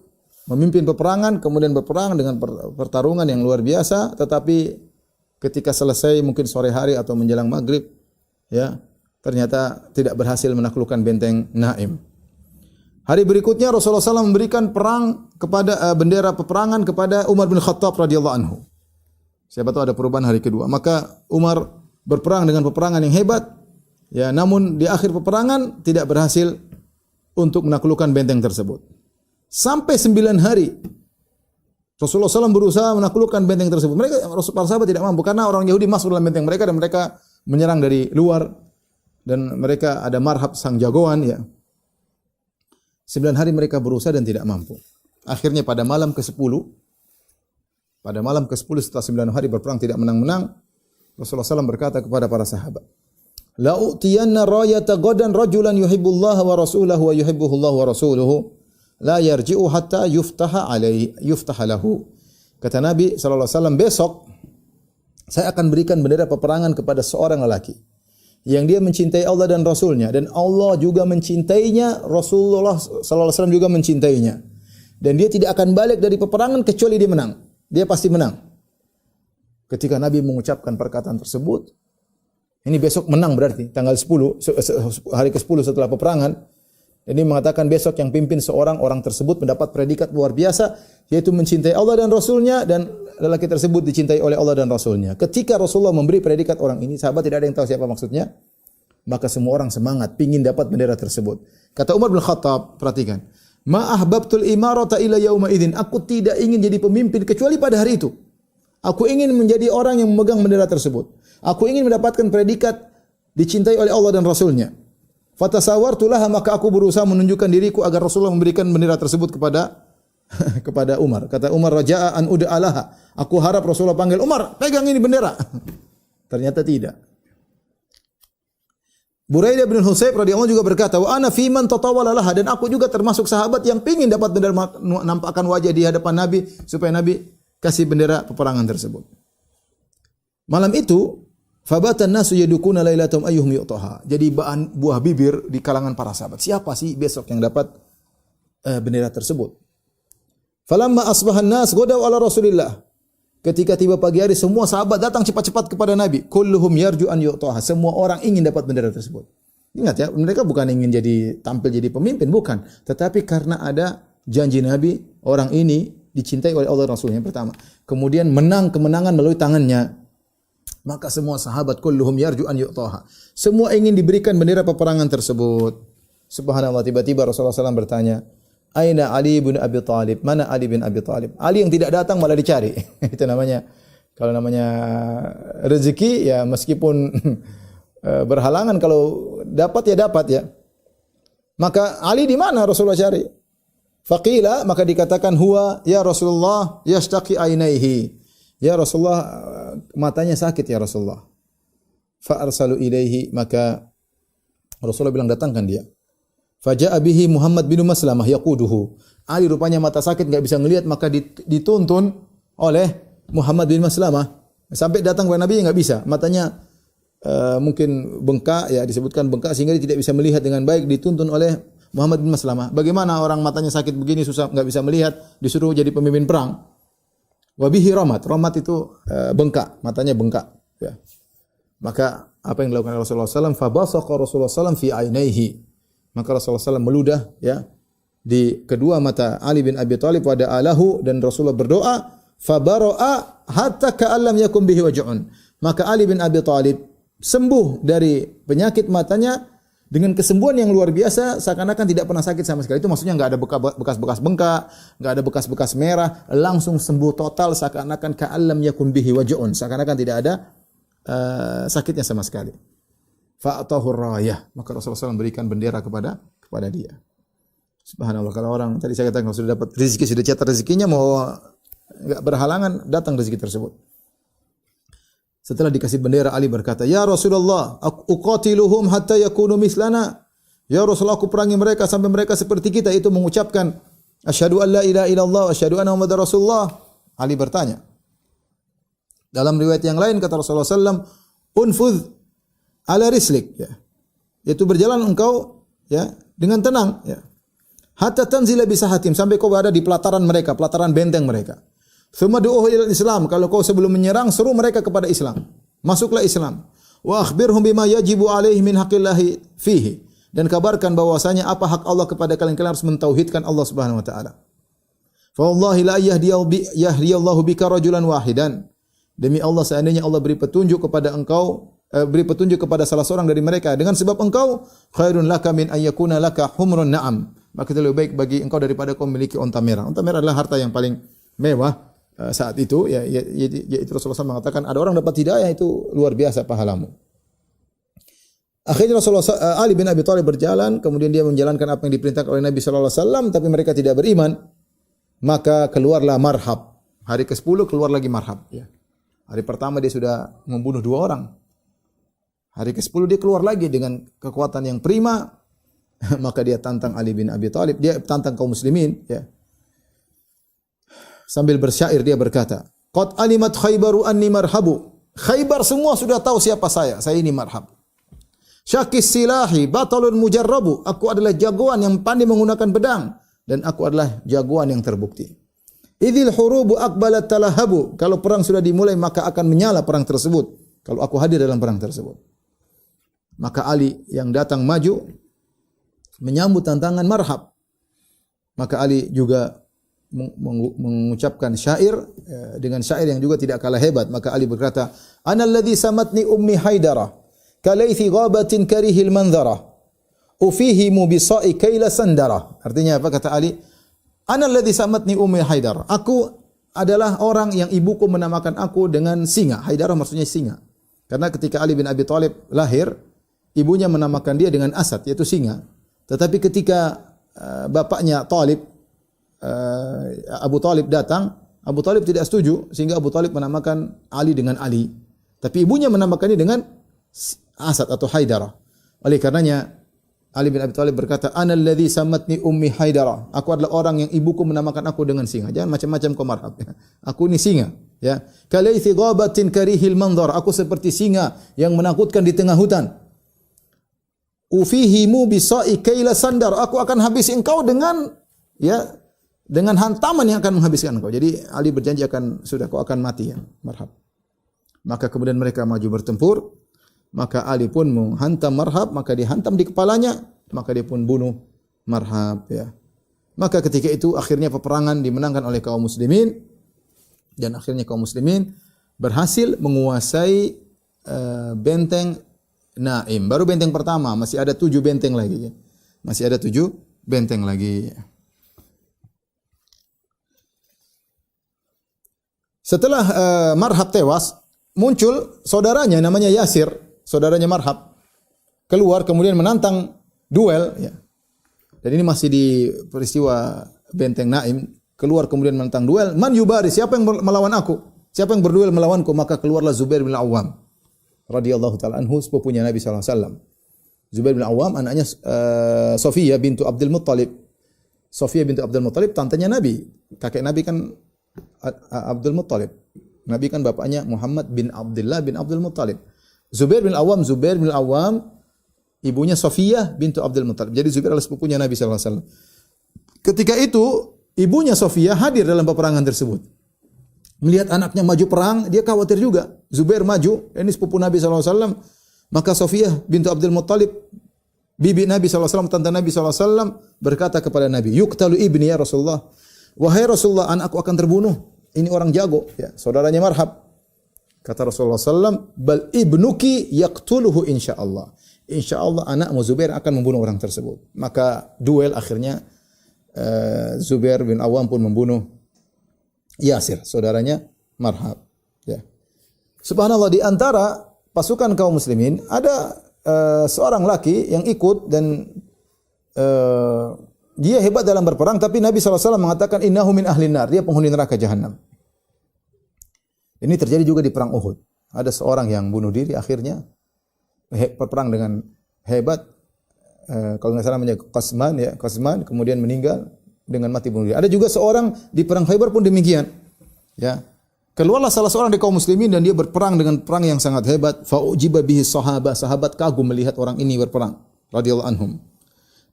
Speaker 2: memimpin peperangan, kemudian berperang dengan pertarungan yang luar biasa, tetapi ketika selesai mungkin sore hari atau menjelang maghrib, ya, ternyata tidak berhasil menaklukkan benteng Naim. Hari berikutnya Rasulullah SAW memberikan bendera peperangan kepada Umar bin Khattab radhiyallahu anhu. Siapa tahu ada perubahan hari kedua. Maka Umar berperang dengan peperangan yang hebat, ya, namun di akhir peperangan tidak berhasil untuk menaklukkan benteng tersebut. Sampai 9 hari Rasulullah SAW berusaha menaklukkan benteng tersebut. Para sahabat tidak mampu karena orang Yahudi masuk dalam benteng mereka dan mereka menyerang dari luar, dan mereka ada Marhab sang jagoan, ya. 9 hari mereka berusaha dan tidak mampu. Akhirnya pada malam ke-10 setelah 9 hari berperang tidak menang-menang, Rasulullah SAW berkata kepada para sahabat, la utiyanna rayata ghadan rajulan yuhibbullaha wa rasulahu wa yuhibbuhullahu wa rasuluhu la yarji'u hatta yuftaha lahu. Kata Nabi SAW, besok saya akan berikan bendera peperangan kepada seorang lelaki yang dia mencintai Allah dan Rasulnya, dan Allah juga mencintainya, Rasulullah SAW juga mencintainya, dan dia tidak akan balik dari peperangan kecuali dia menang. Dia pasti menang. Ketika Nabi mengucapkan perkataan tersebut, ini besok menang berarti tanggal 10, hari ke-10 setelah peperangan. Ini mengatakan besok yang pimpin orang tersebut mendapat predikat luar biasa, yaitu mencintai Allah dan Rasulnya, dan lelaki tersebut dicintai oleh Allah dan Rasulnya. Ketika Rasulullah memberi predikat orang ini, sahabat tidak ada yang tahu siapa maksudnya, maka semua orang semangat, pingin dapat bendera tersebut. Kata Umar bin Khattab, perhatikan, ma ahbabtul imarata ila yauma idzin. Aku tidak ingin jadi pemimpin kecuali pada hari itu. Aku ingin menjadi orang yang memegang bendera tersebut. Aku ingin mendapatkan predikat dicintai oleh Allah dan Rasulnya. Fatasawartulah, maka aku berusaha menunjukkan diriku agar Rasulullah memberikan bendera tersebut kepada Umar. Kata Umar, raja'a an ud'alaha. Aku harap Rasulullah panggil, Umar, pegang ini bendera. Ternyata tidak. Buraidah bin Husayb radhiyallahu juga berkata, "Wa ana fi man tatawala laha," dan aku juga termasuk sahabat yang pingin dapat bendera nampakkan wajah di hadapan Nabi supaya Nabi kasih bendera peperangan tersebut. Malam itu, fabatan nasu yadukuna lailatum ayyuhum yu'taha. Jadi buah bibir di kalangan para sahabat. Siapa sih besok yang dapat bendera tersebut? Falamma asbahan nas ghadaw ala Rasulillah. Ketika tiba pagi hari, semua sahabat datang cepat-cepat kepada Nabi. Kulluhum yarju an yu'taha. Semua orang ingin dapat bendera tersebut. Ingat ya, mereka bukan ingin tampil jadi pemimpin, bukan. Tetapi karena ada janji Nabi, orang ini dicintai oleh Allah Rasul yang pertama. Kemudian menang kemenangan melalui tangannya. Maka semua sahabat kulluhum yarju an yu'taha. Semua ingin diberikan bendera peperangan tersebut. Subhanallah, tiba-tiba Rasulullah SAW bertanya, Aina Ali bin Abi Thalib? Mana Ali bin Abi Thalib? Ali yang tidak datang malah dicari. Itu namanya, kalau namanya rezeki ya meskipun berhalangan, kalau dapat ya. Maka Ali di mana Rasulullah cari? Faqila, maka dikatakan huwa ya Rasulullah yashtaqi ainaihi. Ya Rasulullah, matanya sakit ya Rasulullah. Fa arsalu ilaihi, maka Rasulullah bilang datangkan dia. Faja'a bihi Muhammad bin Maslamah yaquduhu. Ali rupanya mata sakit enggak bisa ngelihat, maka dituntun oleh Muhammad bin Maslamah. Sampai datang kepada Nabi enggak bisa. Matanya mungkin bengkak ya, disebutkan bengkak sehingga dia tidak bisa melihat dengan baik, dituntun oleh Muhammad bin Maslamah. Bagaimana orang matanya sakit begini susah enggak bisa melihat disuruh jadi pemimpin perang? Wa bihi ramat. Ramat itu bengkak, matanya bengkak ya. Maka apa yang dilakukan Rasulullah SAW? Fabasaqa Rasulullah SAW fi ainaihi. Maka Rasulullah SAW meludah ya di kedua mata Ali bin Abi Thalib, wada alahu, dan Rasulullah berdoa, fabara'a hatta ka'allam yakum bihi waj'un. Maka Ali bin Abi Thalib sembuh dari penyakit matanya dengan kesembuhan yang luar biasa, seakan-akan tidak pernah sakit sama sekali. Itu maksudnya enggak ada bekas-bekas bengkak, enggak ada bekas-bekas merah, langsung sembuh total, seakan-akan ka'allam yakum bihi waj'un, seakan-akan tidak ada sakitnya sama sekali. Fa'atahu rayah, maka Rasulullah SAW berikan bendera kepada dia. Subhanallah, kalau orang tadi saya katakan sudah dapat rezeki, sudah catat rezekinya, mau enggak berhalangan datang rezeki tersebut. Setelah dikasih bendera, Ali berkata, "Ya Rasulullah, uqatiluhum hatta yakunu mislana." Ya Rasulullah, aku perangi mereka sampai mereka seperti kita, itu mengucapkan asyhadu an la ilaha illallah wa asyhadu anna Muhammadar Rasulullah. Ali bertanya. Dalam riwayat yang lain kata Rasulullah SAW, "Unfudh ala rislik," ya. Yaitu berjalan engkau ya dengan tenang ya. Hatta tanzila bisahatim, sampai kau berada di pelataran mereka, pelataran benteng mereka. Tsumma du'uhu ilal Islam, kalau kau sebelum menyerang seru mereka kepada Islam. Masuklah Islam. Wa akhbirhum bima yajibu alaihi min haqqillahi fihi, dan kabarkan bahwasanya apa hak Allah kepada kalian, kalian harus mentauhidkan Allah Subhanahu wa taala. Fa wallahi la yahdiyallahu bika rajulan wahidan. Demi Allah, seandainya Allah beri petunjuk kepada engkau, beri petunjuk kepada salah seorang dari mereka dengan sebab engkau, khairun laka min ayyakuna laka humrun na'am, maka itu lebih baik bagi engkau daripada kau memiliki unta merah. Unta merah adalah harta yang paling mewah saat itu ya, yaitu Rasulullah SAW mengatakan ada orang dapat hidayah itu luar biasa pahalamu. Akhirnya Ali bin Abi Thalib berjalan, kemudian dia menjalankan apa yang diperintahkan oleh Nabi SAW, tapi mereka tidak beriman. Maka keluarlah marhab. Hari ke-10 keluar lagi marhab ya. Hari pertama dia sudah membunuh 2 orang. Hari ke-10 dia keluar lagi dengan kekuatan yang prima. Maka dia tantang Ali bin Abi Thalib, dia tantang kaum muslimin ya. Sambil bersyair dia berkata, "Qad alimat Khaybaru anni marhabu." Khaybar semua sudah tahu siapa saya ini marhab. "Syakis silahi batalun mujarrabu." Aku adalah jagoan yang pandai menggunakan pedang, dan aku adalah jagoan yang terbukti. "Idzil hurubu aqbalat talahabu." Kalau perang sudah dimulai maka akan menyala perang tersebut. Kalau aku hadir dalam perang tersebut. Maka Ali yang datang maju menyambut tantangan marhab. Maka Ali juga mengucapkan syair dengan syair yang juga tidak kalah hebat. Maka Ali berkata, "Ana alladhi samatni ummi Haidara kalaythi ghabatin karihil manzara ufihimu bisa'i kaila sandara." Artinya apa kata Ali? "Ana alladhi samatni ummi Haidara." Aku adalah orang yang ibuku menamakan aku dengan singa. Haidara maksudnya singa. Karena ketika Ali bin Abi Thalib lahir, ibunya menamakan dia dengan Asad, yaitu singa. Tetapi ketika bapaknya Talib, Abu Talib datang, Abu Talib tidak setuju, sehingga Abu Talib menamakan Ali dengan Ali. Tapi ibunya menamakannya dengan Asad atau Haidarah. Oleh karenanya Ali bin Abi Thalib berkata, "Ana alladzi sammatni ummi Haidarah." Aku adalah orang yang ibuku menamakan aku dengan singa. Jangan macam-macam kau marhab. Ya. Aku ini singa. Ya. Kalaithi ghabatin karihil manzar. Aku seperti singa yang menakutkan di tengah hutan. Ufihimu bisa'i kaila sandar. Aku akan habisi engkau dengan hantaman yang akan menghabiskan engkau. Jadi Ali berjanji kau akan mati ya. Marhab. Maka kemudian mereka maju bertempur. Maka Ali pun menghantam Marhab, maka dihantam di kepalanya, maka dia pun bunuh Marhab ya. Maka ketika itu akhirnya peperangan dimenangkan oleh kaum muslimin dan akhirnya kaum muslimin berhasil menguasai benteng Naim. Baru benteng pertama, masih ada 7 benteng lagi ya. Masih ada 7 benteng lagi. Setelah Marhab tewas, muncul saudaranya namanya Yasir. Saudaranya Marhab keluar kemudian menantang duel ya. Dan ini masih di peristiwa benteng Naim, keluar kemudian menantang duel, man yubari, siapa yang melawan aku? Siapa yang berduel melawanku? Maka keluarlah Zubair bin Awam radhiyallahu taala anhu, sepupunya Nabi sallallahu alaihi wasallam. Zubair bin Awam anaknya Sofiyah bintu Abdul Muttalib. Sofiyah bintu Abdul Muttalib tantenya Nabi. Kakek Nabi kan Abdul Muttalib. Nabi kan bapaknya Muhammad bin Abdullah bin Abdul Muttalib. Zubair bin Awam, ibunya Sofiyah bintu Abdul Muttalib. Jadi Zubair adalah sepupunya Nabi sallallahu alaihi wasallam. Ketika itu, ibunya Sofiyah hadir dalam peperangan tersebut. Melihat anaknya maju perang, dia khawatir juga. Zubair maju, ini sepupu Nabi sallallahu alaihi wasallam. Maka Sofiyah bintu Abdul Muttalib, bibi Nabi sallallahu alaihi wasallam, tante Nabi sallallahu alaihi wasallam berkata kepada Nabi, "Yuqtalu ibni ya Rasulullah." Wahai Rasulullah, anakku akan terbunuh. Ini orang jago, ya, saudaranya Marhab. Kata Rasulullah SAW, bal ibnuki yaqtuluhu insyaallah. Insyaallah anakmu Zubair akan membunuh orang tersebut. Maka duel akhirnya Zubair bin Awam pun membunuh Yasir, saudaranya Marhab. Ya. Subhanallah, di antara pasukan kaum muslimin ada seorang laki yang ikut dan dia hebat dalam berperang, tapi Nabi SAW mengatakan innahu min ahlin nar, dia penghuni neraka jahanam. Ini terjadi juga di perang Uhud. Ada seorang yang bunuh diri akhirnya berperang dengan hebat. Kalau nggak salah namanya Qasman, kemudian meninggal dengan mati bunuh diri. Ada juga seorang di perang Khaybar pun demikian. Ya. Keluarlah salah seorang di kaum muslimin dan dia berperang dengan perang yang sangat hebat. Fa'ujiba bihi sahabat kagum melihat orang ini berperang radhiyallahu anhum.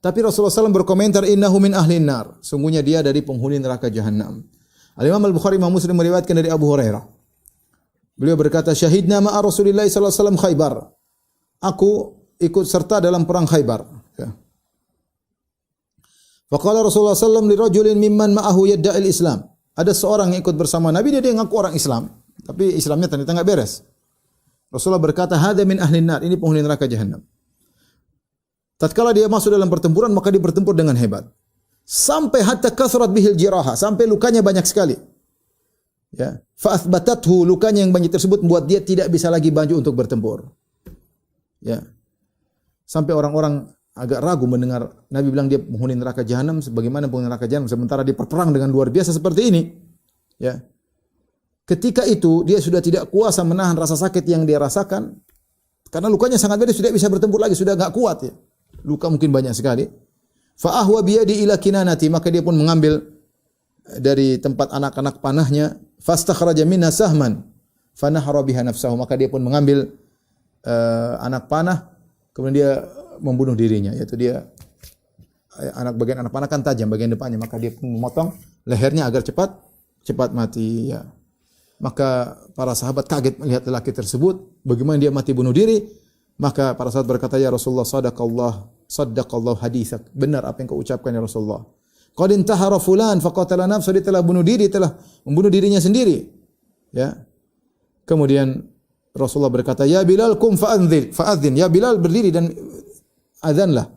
Speaker 2: Tapi Rasulullah SAW berkomentar innahu min ahlin nar. Sungguhnya dia dari penghuni neraka jahanam. Al-Imam Al-Bukhari Imam Muslim meriwayatkan dari Abu Hurairah. Beliau berkata, syahidna ma'a Rasulillah sallallahu alaihi wasallam Khaybar. Aku ikut serta dalam perang Khaybar. Ya. Faqala Rasulullah sallallahu alaihi wasallam li rajulin mimman ma'ahu yadda'il Islam. Ada seorang yang ikut bersama Nabi, dia ngaku orang Islam, tapi Islamnya ternyata enggak beres. Rasulullah berkata, "Hadza min ahlin nar." Ini penghuni neraka jahanam. Tatkala dia masuk dalam pertempuran, maka dia bertempur dengan hebat. Sampai hatta kasrat bihil jiraha, sampai lukanya banyak sekali. Ya, fa athbatathu, lukanya yang banyak tersebut membuat dia tidak bisa lagi maju untuk bertempur. Ya. Sampai orang-orang agak ragu mendengar Nabi bilang dia penghuni neraka jahanam, sebagaimana penghuni neraka jahanam sementara dia berperang dengan luar biasa seperti ini. Ya. Ketika itu dia sudah tidak kuasa menahan rasa sakit yang dia rasakan karena lukanya sangat berat, sudah bisa bertempur lagi, sudah enggak kuat ya. Luka mungkin banyak sekali. Fa ahwa biyadi ila kinanati, maka dia pun mengambil dari tempat anak-anak panahnya, fastakhraja minha sahman fanahara biha nafsahu, maka dia pun mengambil anak panah kemudian dia membunuh dirinya, yaitu dia bagian anak panah kan tajam bagian depannya, maka dia pun memotong lehernya agar cepat mati ya. Maka para sahabat kaget melihat lelaki tersebut, bagaimana dia mati bunuh diri. Maka para sahabat berkata, ya Rasulullah, sadaqallahu haditsak, benar apa yang kau ucapkan ya Rasulullah. Qad intahara fulan faqatala nafsa, dia telah bunuh diri, telah membunuh dirinya sendiri. Ya. Kemudian Rasulullah berkata, ya Bilal kum fa'adzin, ya Bilal berdiri dan azanlah.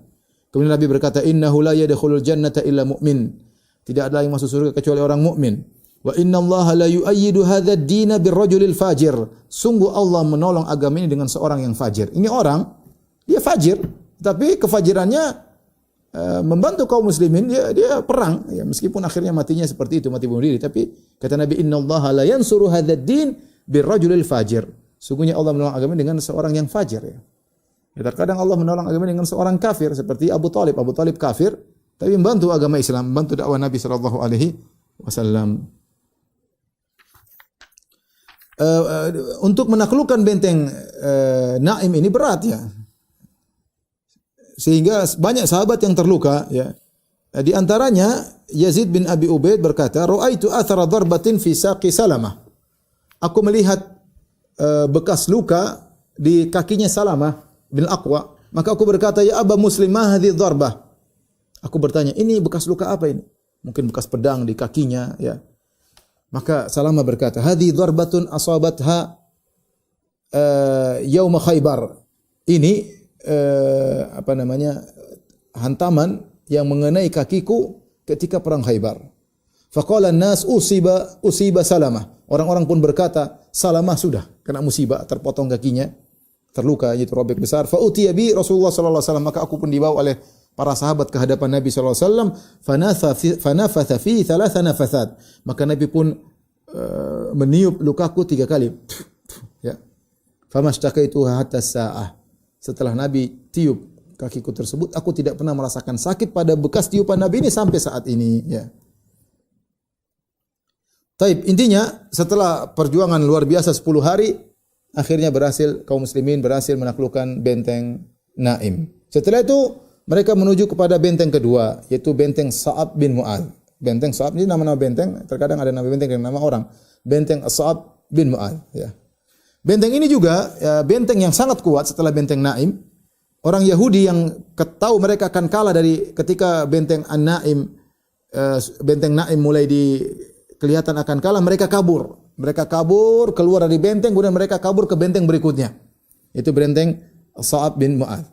Speaker 2: Kemudian Nabi berkata, innahu la yadkhulul jannata illa mu'min, tidak ada yang masuk surga kecuali orang mukmin. Wa innallaha la yu'ayyidu hadzal din birrajulil fajir, sungguh Allah menolong agama ini dengan seorang yang fajir. Ini orang dia fajir, tapi kefajirannya membantu kaum muslimin, dia perang ya, meskipun akhirnya matinya seperti itu, mati bunuh diri, tapi kata Nabi, innallaha la yansuru hadzal din birrajulil fajir, Sungguhnya Allah menolong agama dengan seorang yang fajir ya. Ya, terkadang Allah menolong agama dengan seorang kafir seperti Abu Talib. Abu Talib kafir tapi membantu agama Islam, membantu dakwah Nabi sallallahu alaihi wasallam. Untuk menaklukkan benteng Naim ini berat ya. Sehingga banyak sahabat yang terluka ya. Di antaranya Yazid bin Abi Ubaid berkata, "Ra'aitu athara darbatin fi saqi Salamah." Aku melihat bekas luka di kakinya Salamah bin Aqwa. Maka aku berkata, "Ya Aba Muslim, ma hadhihi darbah?" Aku bertanya, "Ini bekas luka apa ini?" Mungkin bekas pedang di kakinya ya. Maka Salamah berkata, "Hadhihi darbatun asabatha yauma Khaybar." Ini hantaman yang mengenai kakiku ketika perang Khaybar. Faqala an-nas usiba Salamah. Orang-orang pun berkata, Salamah sudah kena musibah, terpotong kakinya, terluka, yaitu robek besar. Fa utiya bi Rasulullah sallallahu alaihi wasallam, maka aku pun dibawa oleh para sahabat ke hadapan Nabi sallallahu alaihi wasallam. Fanafatha fi thalatha nafathat. Maka Nabi pun meniup lukaku 3 kali. Ya. Famashtaqaitu hatta sa'ah. Setelah Nabi tiup kakiku tersebut, aku tidak pernah merasakan sakit pada bekas tiupan Nabi ini sampai saat ini. Ya. Taib, intinya setelah perjuangan luar biasa 10 hari, akhirnya kaum muslimin berhasil menaklukkan benteng Naim. Setelah itu mereka menuju kepada benteng kedua, yaitu benteng Sa'ab bin Mu'adz. Benteng Sa'ab ini nama-nama benteng, terkadang ada nama benteng dan nama orang. Benteng Sa'ab bin Mu'adz. Ya. Benteng ini juga benteng yang sangat kuat setelah benteng Naim. Orang Yahudi yang tahu mereka akan kalah dari ketika benteng An-Naim, benteng Naim mulai kelihatan akan kalah, mereka kabur. Mereka kabur keluar dari benteng, kemudian mereka kabur ke benteng berikutnya. Itu benteng Sa'ab bin Mu'adz.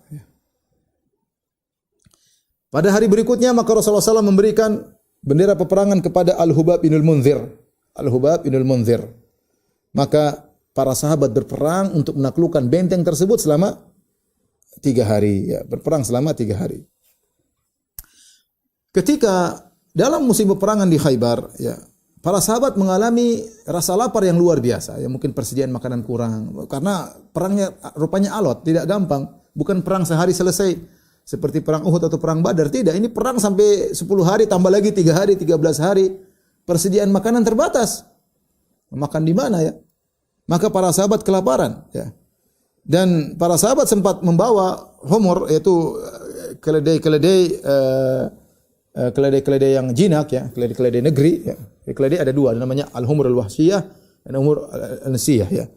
Speaker 2: Pada hari berikutnya maka Rasulullah SAW memberikan bendera peperangan kepada Al-Hubab bin Al-Munzir. Al-Hubab bin Al-Munzir. Maka para sahabat berperang untuk menaklukkan benteng tersebut selama 3 hari. Ya, berperang selama 3 hari. Ketika dalam musim peperangan di Khaybar, ya, para sahabat mengalami rasa lapar yang luar biasa. Ya, mungkin persediaan makanan kurang. Karena perangnya rupanya alot, tidak gampang. Bukan perang sehari selesai. Seperti perang Uhud atau perang Badar. Tidak, ini perang sampai 10 hari, tambah lagi 3 hari, 13 hari. Persediaan makanan terbatas. Makan di mana ya? Maka para sahabat kelaparan. Ya. Dan para sahabat sempat membawa humur, yaitu keledai yang jinak, ya, keledai negeri. Ya. Keledai ada 2, namanya al-humur al-wahsiyah dan humur al-nasiyah. Ya.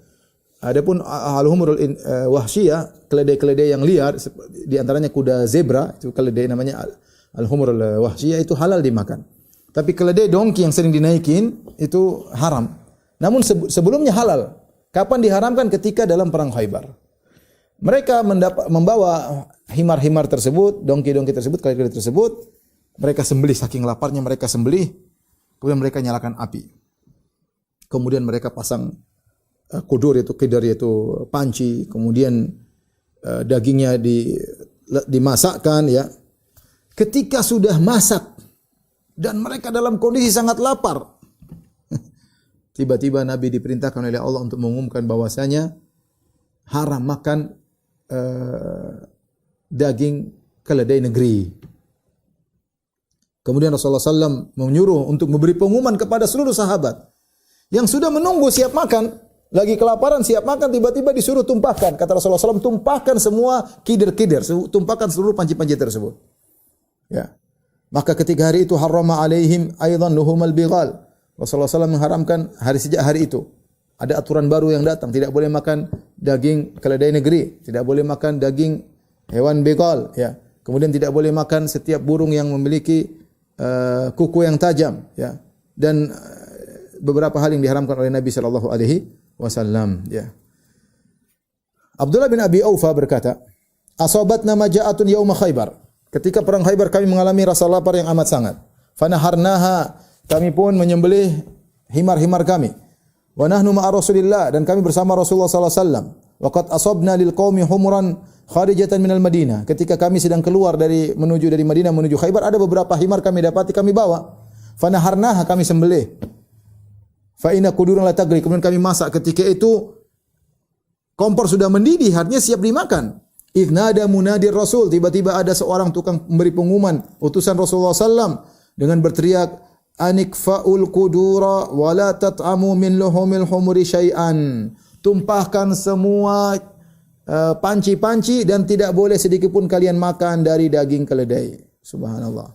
Speaker 2: Adapun al-humur al-wahsiyah, keledai yang liar, di antaranya kuda zebra, itu keledai namanya al-humur al-wahsiyah, itu halal dimakan. Tapi keledai dongki yang sering dinaikin itu haram. Namun sebelumnya halal. Kapan diharamkan? Ketika dalam perang Khaybar. Mereka membawa himar-himar tersebut, dongki-dongki tersebut, keledai tersebut. Mereka sembelih, saking laparnya mereka sembelih. Kemudian mereka nyalakan api. Kemudian mereka pasang kudur, yaitu panci. Kemudian dagingnya dimasakkan. Ya. Ketika sudah masak dan mereka dalam kondisi sangat lapar, tiba-tiba Nabi diperintahkan oleh Allah untuk mengumumkan bahwasanya haram makan daging keledai negeri. Kemudian Rasulullah SAW menyuruh untuk memberi pengumuman kepada seluruh sahabat yang sudah menunggu siap makan, lagi kelaparan siap makan, tiba-tiba disuruh tumpahkan. Kata Rasulullah SAW, tumpahkan semua kidir-kidir, tumpahkan seluruh panci-panci tersebut. Ya. Maka ketika hari itu harrama alaihim aidan luhumal bighal. Rasulullah SAW mengharamkan sejak hari itu. Ada aturan baru yang datang. Tidak boleh makan daging keledai negeri. Tidak boleh makan daging hewan begal. Ya. Kemudian tidak boleh makan setiap burung yang memiliki kuku yang tajam. Ya. Dan beberapa hal yang diharamkan oleh Nabi SAW. Ya. Abdullah bin Abi Aufa berkata, "Asabatna maja'atun yauma Khaybar." Ketika perang Khaybar kami mengalami rasa lapar yang amat sangat. Fanaharnaha, kami pun menyembelih himar-himar kami. Wa nahnu ma'a Rasulillah, dan kami bersama Rasulullah sallallahu alaihi wasallam. Wa qad asabna lil qaumi humuran kharijatan minal Madinah. Ketika kami sedang keluar dari Madinah menuju Khaybar, ada beberapa himar kami dapati, kami bawa. Fanaharnaha, kami sembelih. Fa inna qudurun la tagri, kemudian kami masak. Ketika itu kompor sudah mendidih, artinya siap dimakan. Idz nada munadir Rasul, tiba-tiba ada seorang tukang memberi pengumuman, utusan Rasulullah SAW dengan berteriak, anikfa'ul qudura wa la tat'amu min luhumil humuri syai'an. Tumpahkan semua panci-panci dan tidak boleh sedikit pun kalian makan dari daging keledai. Subhanallah.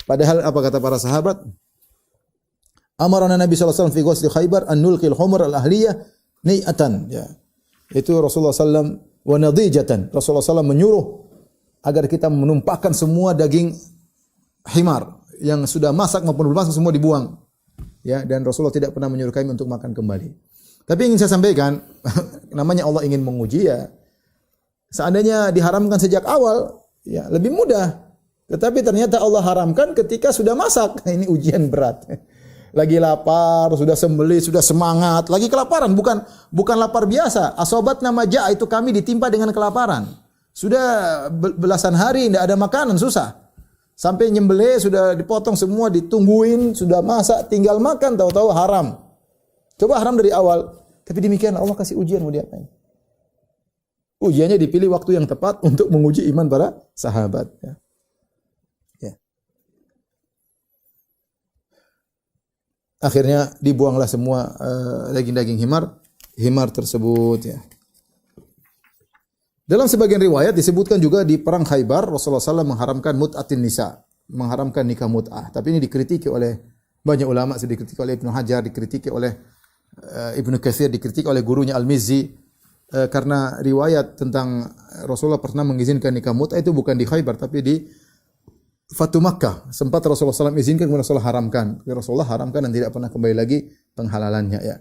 Speaker 2: Padahal apa kata para sahabat? Amarana Nabi SAW fi ghusli Khaybar an nulqil humur al-ahliyah ni'atan. Ya. Itu Rasulullah SAW wa nadijatan. Rasulullah SAW menyuruh agar kita menumpahkan semua daging himar yang sudah masak maupun belum masak semua dibuang. Ya, dan Rasulullah tidak pernah menyuruh kami untuk makan kembali. Tapi ingin saya sampaikan, namanya Allah ingin menguji ya. Seandainya diharamkan sejak awal, ya lebih mudah. Tetapi ternyata Allah haramkan ketika sudah masak. Ini ujian berat. Lagi lapar, sudah sembelih, sudah semangat, lagi kelaparan, bukan lapar biasa. Asobat nama ja' itu kami ditimpa dengan kelaparan. Sudah belasan hari tidak ada makanan, susah. Sampai nyembelih sudah dipotong semua, ditungguin, sudah masak, tinggal makan, tahu-tahu haram. Coba haram dari awal. Tapi demikian Allah kasih ujian mau diapain? Ujiannya dipilih waktu yang tepat untuk menguji iman para sahabat. Ya. Akhirnya dibuanglah semua daging-daging himar tersebut. Ya. Dalam sebagian riwayat disebutkan juga di perang Khaybar Rasulullah SAW mengharamkan mut'atin nisa, mengharamkan nikah mut'ah. Tapi ini dikritiki oleh banyak ulama, dikritiki oleh Ibnu Hajar, dikritiki oleh Ibnu Katsir, dikritiki oleh gurunya Al-Mizzi karena riwayat tentang Rasulullah pernah mengizinkan nikah mut'ah itu bukan di Khaybar tapi di Fatu Makkah. Sempat Rasulullah SAW izinkan, kemudian Rasulullah haramkan. Rasulullah haramkan dan tidak pernah kembali lagi penghalalannya. Ya.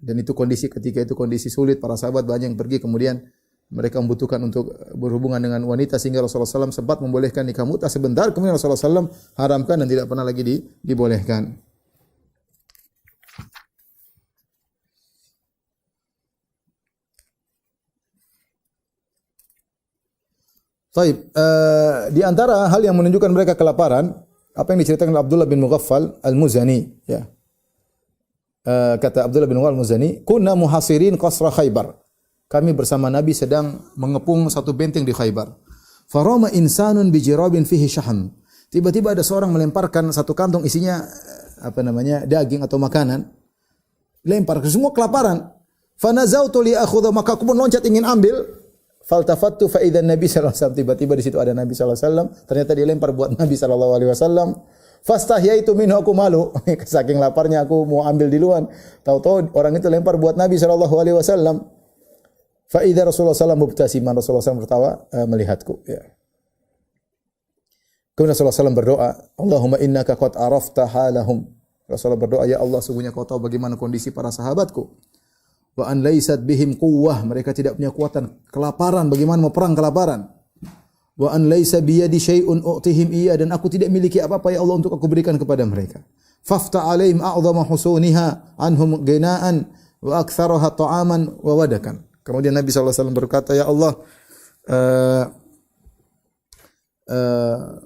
Speaker 2: Dan itu kondisi ketika itu kondisi sulit, para sahabat banyak yang pergi, kemudian mereka membutuhkan untuk berhubungan dengan wanita sehingga Rasulullah SAW sempat membolehkan nikah mut'ah sebentar, kemudian Rasulullah SAW haramkan dan tidak pernah lagi dibolehkan. Taib, di antara hal yang menunjukkan mereka kelaparan, apa yang diceritakan oleh Abdullah bin Mughaffal Al-Muzani, ya. Kata Abdullah bin Mughaffal Al-Muzani, "Kunna muhasirin qasra Khaybar." Kami bersama Nabi sedang mengepung satu benteng di Khaybar. Farama insanun bi jirabin fihi syaham. Tiba-tiba ada seorang melemparkan satu kantong isinya daging atau makanan. Lempar, semua kelaparan. Fanazautu li akhudha, maka aku pun loncat ingin ambil. Faltafattu fa idzan Nabi sallallahu alaihi wasallam, tiba-tiba di situ ada Nabi sallallahu alaihi wasallam, ternyata dia lempar buat Nabi sallallahu alaihi wasallam. Fastahyaitu minhu, aku malu. Saking laparnya aku mau ambil duluan. Tahu-tahu orang itu lempar buat Nabi sallallahu alaihi wasallam. Fa idza Rasulullah sallallahu alaihi wasallam mubtasiman, Rasulullah SAW tertawa melihatku, ya. Kemudian Rasulullah SAW berdoa, Allahumma innaka qad arafta halahum. Rasulullah berdoa, ya Allah, sungguhnya kau tahu bagaimana kondisi para sahabatku. Wa an laysat bihim quwwah, mereka tidak punya kekuatan, kelaparan, bagaimana mau perang kelaparan. Wa an laysa bi yadi syai'un u'tihim iya, dan aku tidak miliki apa-apa ya Allah untuk aku berikan kepada mereka. Fafta 'alaihim a'dhama husuniha anhum ghina'an wa aktsaraha ta'aman wa wadakan. Kemudian Nabi SAW berkata, ya Allah,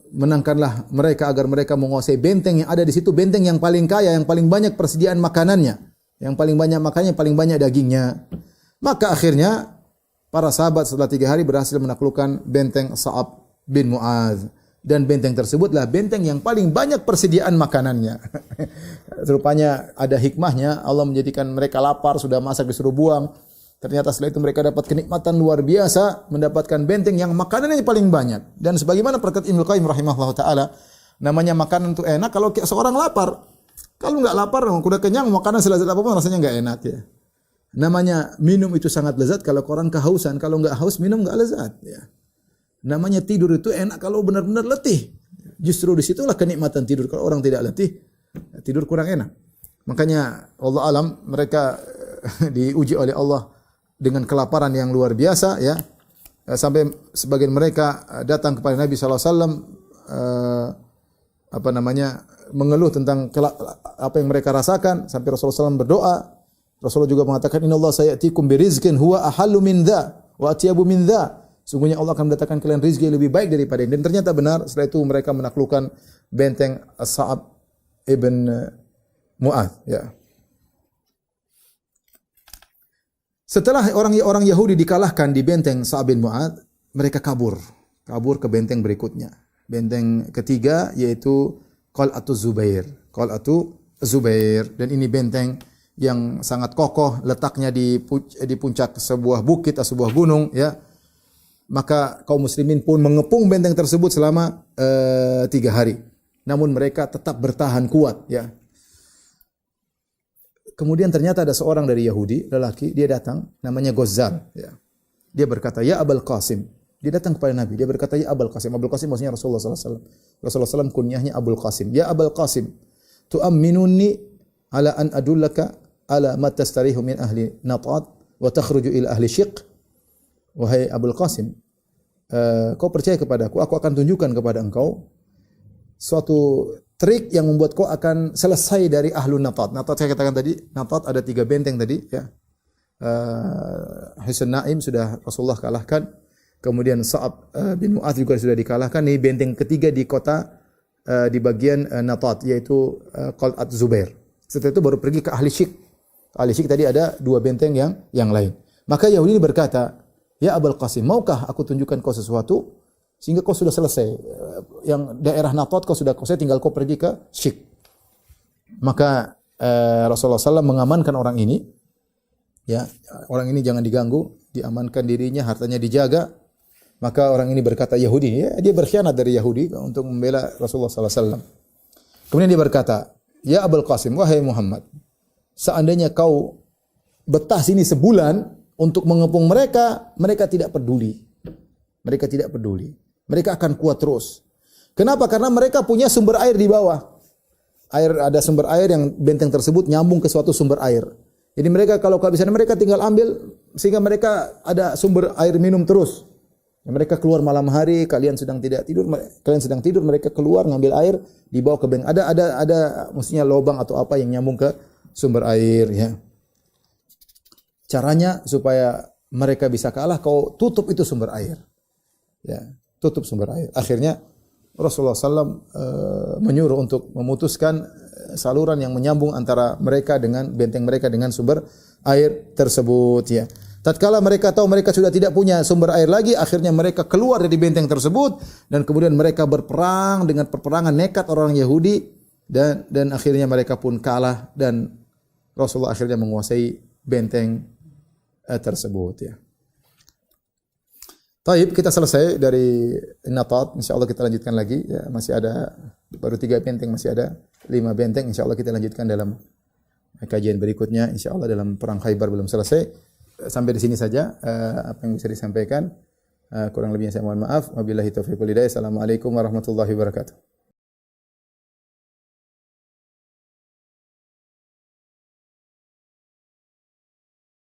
Speaker 2: menangkanlah mereka agar mereka menguasai benteng yang ada di situ, benteng yang paling kaya, yang paling banyak persediaan makanannya, yang paling banyak makannya, paling banyak dagingnya. Maka akhirnya para sahabat setelah 3 hari berhasil menaklukkan benteng Sa'ab bin Mu'adz, dan benteng tersebutlah benteng yang paling banyak persediaan makanannya. Rupanya ada hikmahnya, Allah menjadikan mereka lapar, sudah masak disuruh buang. Ternyata setelah itu mereka dapat kenikmatan luar biasa, mendapatkan benteng yang makanannya paling banyak. Dan sebagaimana perkataan Ibnu Qayyim rahimahullah taala, namanya makanan itu enak kalau seorang lapar. Kalau enggak lapar, udah kenyang, makanan selezat apapun rasanya enggak enak, ya. Namanya minum itu sangat lezat kalau orang kehausan, kalau enggak haus minum enggak lezat, ya. Namanya tidur itu enak kalau benar-benar letih. Justru disitulah kenikmatan tidur. Kalau orang tidak letih, tidur kurang enak. Makanya Allah alam mereka diuji oleh Allah dengan kelaparan yang luar biasa, ya. Sampai sebagian mereka datang kepada Nabi sallallahu alaihi wasallam mengeluh tentang apa yang mereka rasakan, sampai Rasulullah SAW berdoa. Rasulullah juga mengatakan, innallaha sayatikum birizqin huwa ahallu min dha wa atyabu min dha. Sungguhnya Allah akan mendatangkan kalian rezeki yang lebih baik daripada ini. Dan ternyata benar, setelah itu mereka menaklukkan benteng As-Sa'ab ibn Mu'adz, ya. Setelah orang Yahudi dikalahkan di benteng Sa'ad bin Mu'adz, mereka kabur ke benteng berikutnya. Benteng ketiga yaitu Qal'atu Zubair. Qal'atu Zubair, dan ini benteng yang sangat kokoh, letaknya di puncak sebuah bukit atau sebuah gunung, ya. Maka kaum muslimin pun mengepung benteng tersebut selama 3 hari. Namun mereka tetap bertahan kuat, ya. Kemudian ternyata ada seorang dari Yahudi, lelaki, dia datang, namanya Ghazzal, ya. Dia berkata, "Ya Abul Qasim." Dia datang kepada Nabi, dia berkata, "Ya Abul Qasim." Abul Qasim maksudnya Rasulullah sallallahu alaihi wasallam. Rasulullah SAW kunyahnya Abul Qasim. "Ya Abul Qasim, tu'amminuni ala an adullaka ala ma tastarihu min ahli Natat wa takhruju ila ahli Syiq." Wahai Abul Qasim, kau percaya kepadaku, aku akan tunjukkan kepada engkau suatu trik yang membuat kau akan selesai dari ahlu Natat. Natat saya katakan tadi, Natat ada 3 benteng tadi, ya. Hisn Naim sudah Rasulullah kalahkan. Kemudian Sa'ab bin Mu'adz juga sudah dikalahkan. Ini benteng ketiga di kota di bagian Natat, yaitu Qal'at Zubair. Setelah itu baru pergi ke ahli Syiq. Ahli Syiq tadi ada 2 benteng yang lain. Maka Yahudi ini berkata, "Ya Abul Qasim, maukah aku tunjukkan kau sesuatu sehingga kau sudah selesai, yang daerah Natat kau sudah selesai, tinggal kau pergi ke Syiq." Maka Rasulullah SAW mengamankan orang ini, ya, orang ini jangan diganggu, diamankan dirinya, hartanya dijaga. Maka orang ini berkata, Yahudi, ya, dia berkhianat dari Yahudi untuk membela Rasulullah SAW. Kemudian dia berkata, "Ya Abul Qasim, wahai Muhammad, seandainya kau betah sini sebulan untuk mengepung mereka, mereka tidak peduli. Mereka tidak peduli. Mereka akan kuat terus. Kenapa? Karena mereka punya sumber air di bawah. Ada sumber air yang benteng tersebut nyambung ke suatu sumber air. Jadi mereka kalau kehabisan mereka tinggal ambil, sehingga mereka ada sumber air minum terus. Mereka keluar malam hari, kalian sedang tidur, mereka keluar ngambil air, dibawa ke benteng. Ada mestinya lubang atau apa yang nyambung ke sumber air, ya. Caranya supaya mereka bisa kalah, kau tutup itu sumber air. Ya, tutup sumber air. Akhirnya Rasulullah SAW menyuruh untuk memutuskan saluran yang menyambung antara mereka dengan benteng mereka dengan sumber air tersebut, ya. Tatkala mereka tahu mereka sudah tidak punya sumber air lagi, akhirnya mereka keluar dari benteng tersebut dan kemudian mereka berperang dengan peperangan nekat orang Yahudi, dan akhirnya mereka pun kalah dan Rasulullah akhirnya menguasai benteng tersebut, ya. Taib, kita selesai dari Natat. Insyaallah kita lanjutkan lagi, ya. Masih ada baru 3 benteng, masih ada 5 benteng. Insyaallah kita lanjutkan dalam kajian berikutnya. Insyaallah dalam perang Khaybar belum selesai. Sampai di sini saja apa yang bisa disampaikan. Kurang lebihnya saya mohon maaf. Wabillahi taufiq wal hidayah. Assalamualaikum warahmatullahi wabarakatuh.